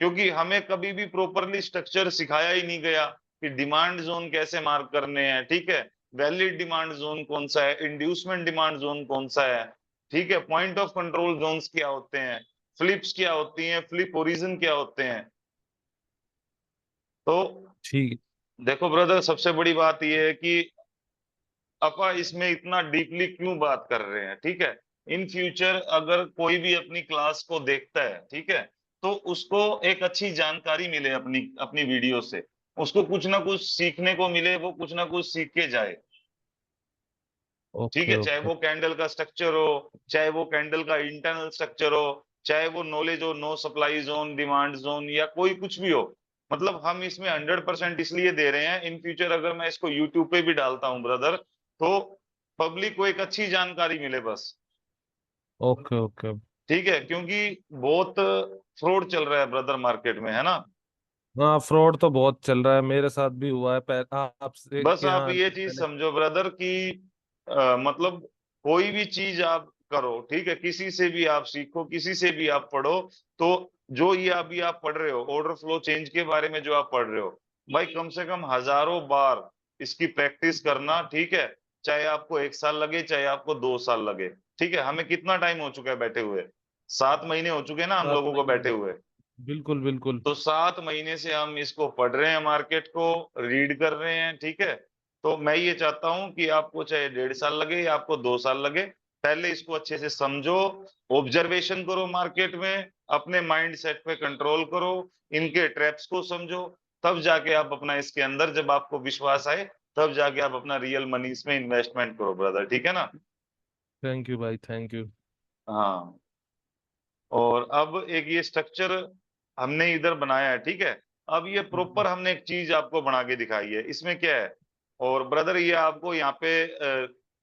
क्योंकि हमें कभी भी प्रॉपरली स्ट्रक्चर सिखाया ही नहीं गया कि डिमांड जोन कैसे मार्क करने हैं। ठीक है, वैलिड डिमांड जोन कौन सा है, इंड्यूसमेंट डिमांड जोन कौन सा है। ठीक है, पॉइंट ऑफ कंट्रोल जोन्स क्या होते हैं, फ्लिप्स क्या होती हैं, फ्लिप ओरिजिन क्या होते हैं। तो ठीक। देखो ब्रदर, सबसे बड़ी बात यह है कि अपा इसमें इतना डीपली क्यों बात कर रहे हैं। ठीक है, इन फ्यूचर अगर कोई भी अपनी क्लास को देखता है, ठीक है, तो उसको एक अच्छी जानकारी मिले अपनी अपनी वीडियो से, उसको कुछ ना कुछ सीखने को मिले, वो कुछ ना कुछ सीख के जाए। ठीक ओके। है, चाहे ओके। वो कैंडल का स्ट्रक्चर हो, चाहे वो कैंडल का इंटरनल स्ट्रक्चर हो, चाहे वो नॉलेज हो, no supply zone, demand zone, या कोई कुछ भी हो। मतलब हम इसमें 100% इसलिए दे रहे हैं, इन फ्यूचर अगर मैं इसको यूट्यूब पे भी डालता हूँ ब्रदर, तो पब्लिक को एक अच्छी जानकारी मिले बस। ओके। ओके। ठीक है, क्योंकि बहुत फ्रॉड चल रहा है ब्रदर मार्केट में, है ना। हाँ, फ्रॉड तो बहुत चल रहा है, मेरे साथ भी हुआ है आपसे बस के आप यहाँ ये चीज पहले। समझो ब्रदर कि मतलब कोई भी चीज आप करो, ठीक है, किसी से भी आप सीखो, किसी से भी आप पढ़ो, तो जो ये अभी आप पढ़ रहे हो ऑर्डर फ्लो चेंज के बारे में जो आप पढ़ रहे हो, भाई कम से कम हजारों बार इसकी प्रैक्टिस करना, ठीक है। चाहे आपको 1 साल लगे, चाहे आपको 2 साल लगे, ठीक है। हमें कितना टाइम हो चुका है बैठे हुए? 7 महीने हो चुके हैं ना हम 7 लोगों को महीने बैठे हुए। बिल्कुल बिल्कुल। तो 7 महीने से हम इसको पढ़ रहे हैं, मार्केट को रीड कर रहे हैं, ठीक है। तो मैं ये चाहता हूं कि आपको चाहे 1.5 साल लगे या आपको 2 साल लगे, पहले इसको अच्छे से समझो, ऑब्जर्वेशन करो मार्केट में, अपने माइंड सेट पे कंट्रोल करो, इनके ट्रैप्स को समझो, तब जाके आप अपना इसके अंदर, जब आपको विश्वास आए, तब जाके आप अपना रियल मनी इसमें इन्वेस्टमेंट करो ब्रदर, ठीक है ना। थैंक यू भाई, थैंक यू। हाँ। और अब एक ये स्ट्रक्चर हमने इधर बनाया है, ठीक है। अब ये प्रॉपर हमने एक चीज आपको बना के दिखाई है, इसमें क्या है। और ब्रदर ये आपको यहाँ पे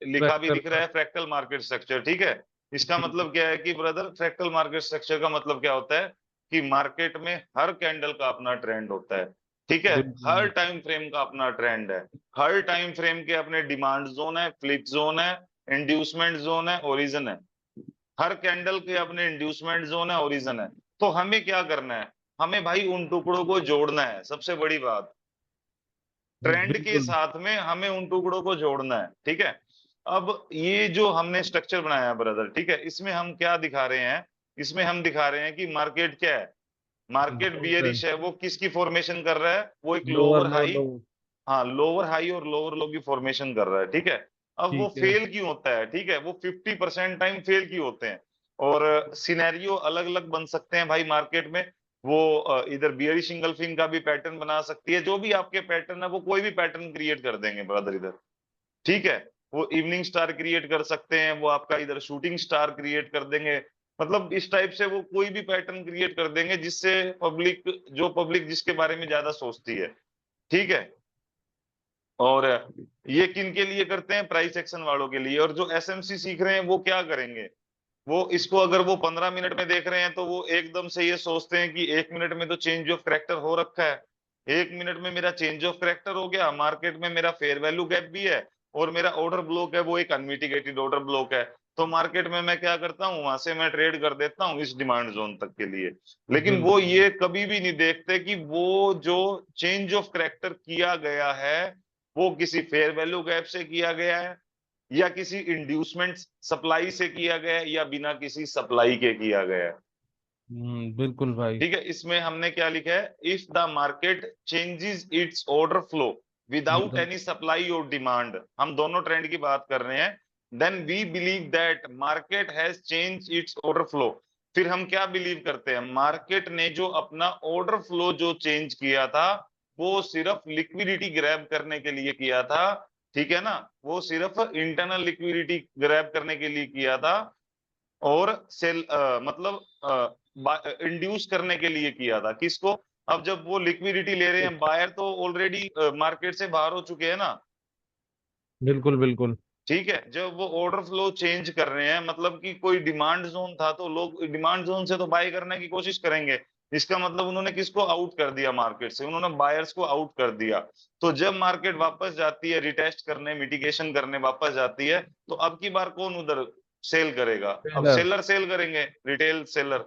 लिखा भी फ्रैक्टल दिख रहा का। है, फ्रैक्टल मार्केट स्ट्रक्चर, ठीक है। इसका ठीक है। मतलब क्या है कि ब्रदर, फ्रैक्टल मार्केट स्ट्रक्चर का मतलब क्या होता है कि मार्केट में हर कैंडल का अपना ट्रेंड होता है, ठीक है। हर बिल्कुल टाइम फ्रेम का अपना ट्रेंड है, हर टाइम फ्रेम के अपने डिमांड जोन है, फ्लिप जोन है, इंड्यूसमेंट जोन है, ओरिजन है। हर कैंडल के अपने इंड्यूसमेंट जोन है, ओरिजन है। तो हमें क्या करना है? हमें भाई उन टुकड़ों को जोड़ना है, सबसे बड़ी बात। ट्रेंड के बिल्कुल साथ में हमें उन टुकड़ों को जोड़ना है, ठीक है। अब ये जो हमने स्ट्रक्चर बनाया है ब्रदर, ठीक है, इसमें हम क्या दिखा रहे हैं? इसमें हम दिखा रहे हैं कि मार्केट क्या है। Market down trend. बियरिश है, वो किसकी फॉर्मेशन कर रहा है? वो एक लोअर लोअर लो हाई, लो। हाँ लोअर हाई और लोअर लो की फॉर्मेशन कर रहा है, ठीक है। अब वो ठीक है। फेल क्यों होता है? ठीक है, वो 50% टाइम फेल क्यों होते हैं? और सिनेरियो अलग अलग बन सकते हैं भाई मार्केट में। वो इधर बियरिश इंगल्फिंग का भी पैटर्न बना सकती है, जो भी आपके पैटर्न है वो कोई भी पैटर्न क्रिएट कर देंगे ब्रदर इधर, ठीक है। वो इवनिंग स्टार क्रिएट कर सकते हैं, वो आपका इधर शूटिंग स्टार क्रिएट कर देंगे। मतलब इस टाइप से वो कोई भी पैटर्न क्रिएट कर देंगे जिससे पब्लिक, जो पब्लिक जिसके बारे में ज्यादा सोचती है, ठीक है। और ये किन के लिए करते हैं? प्राइस एक्शन वालों के लिए। और जो एसएमसी सीख रहे हैं वो क्या करेंगे? वो इसको अगर वो 15 मिनट में देख रहे हैं तो वो एकदम से ये सोचते हैं कि 1 मिनट में तो चेंज ऑफ करेक्टर हो रखा है, 1 मिनट में मेरा चेंज ऑफ करेक्टर हो गया, मार्केट में मेरा फेयर वैल्यू गैप भी है, और मेरा ऑर्डर ब्लॉक है वो एक अनमिटिगेटेड ऑर्डर ब्लॉक है। तो मार्केट में मैं क्या करता हूँ, वहां से मैं ट्रेड कर देता हूँ इस डिमांड जोन तक के लिए। लेकिन वो बिल्कुल ये कभी भी नहीं देखते कि वो जो चेंज ऑफ करेक्टर किया गया है, वो किसी फेयर वैल्यू गैप से किया गया है, या किसी इंड्यूसमेंट सप्लाई से किया गया है, या बिना किसी सप्लाई के किया गया है, बिल्कुल भाई। ठीक है। इसमें हमने क्या लिखा है? If the market changes its order flow without without. Any supply और डिमांड, हम दोनों ट्रेंड की बात कर रहे हैं, then we believe that market has change its order flow. फिर हम क्या बिलीव करते हैं? मार्केट ने जो अपना ऑर्डर फ्लो जो चेंज किया था, वो सिर्फ लिक्विडिटी ग्रैब करने के लिए किया था, ठीक है ना। वो सिर्फ इंटरनल लिक्विडिटी ग्रैब करने के लिए किया था, और सेल मतलब इंड्यूस करने के लिए किया था। किसको? अब जब वो लिक्विडिटी ले रहे हैं, बायर तो ऑलरेडी मार्केट से बाहर हो चुके हैं ना, बिल्कुल बिल्कुल। ठीक है। जब वो ऑर्डर फ्लो चेंज कर रहे हैं, मतलब कि कोई डिमांड जोन था तो लोग डिमांड जोन से तो बाय करने की कोशिश करेंगे। इसका मतलब उन्होंने किसको आउट कर दिया? मार्केट से उन्होंने बायर्स को आउट कर दिया। तो जब मार्केट वापस जाती है रिटेस्ट करने, मिटिगेशन करने वापस जाती है, तो अब की बार कौन उधर सेल करेगा? अब टेलर। सेलर सेल करेंगे, रिटेल सेलर।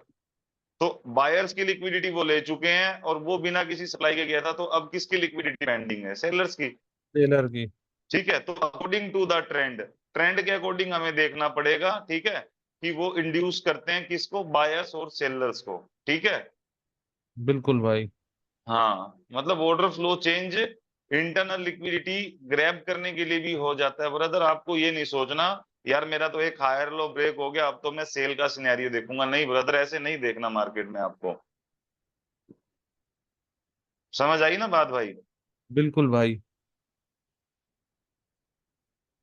तो बायर्स की लिक्विडिटी वो ले चुके हैं, और वो बिना किसी सप्लाई के गया था, तो अब किसकी लिक्विडिटी पेंडिंग है? सेलर्स की, टेलर की। ठीक है। तो according to the trend, trend के अकॉर्डिंग हमें देखना पड़ेगा, ठीक है, कि वो इंड्यूस करते हैं किसको? बायर्स और सेलर्स को, ठीक है। बिल्कुल भाई। हाँ, मतलब order flow change internal liquidity grab करने के लिए भी हो जाता है ब्रदर। आपको ये नहीं सोचना यार मेरा तो एक हायर लो ब्रेक हो गया, अब तो मैं सेल का सिनेरियो देखूंगा, नहीं ब्रदर, ऐसे नहीं देखना मार्केट में आपको। समझ आई ना बात भाई? बिल्कुल भाई।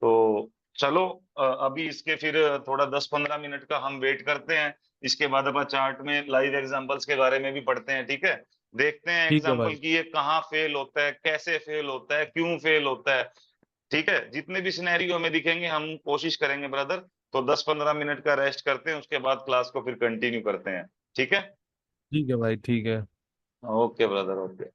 तो चलो, अभी इसके फिर थोड़ा 10-15 मिनट का हम वेट करते हैं। इसके बाद अपन चार्ट में लाइव एग्जांपल्स के बारे में भी पढ़ते हैं, ठीक है। देखते हैं ठीक है एग्जांपल भाई। की ये कहाँ फेल होता है, कैसे फेल होता है, क्यों फेल होता है, ठीक है। जितने भी सिनेरियो हमें दिखेंगे हम कोशिश करेंगे ब्रदर। तो 10-15 मिनट का रेस्ट करते हैं, उसके बाद क्लास को फिर कंटिन्यू करते हैं, ठीक है। ठीक है भाई, ठीक है। Okay brother, okay.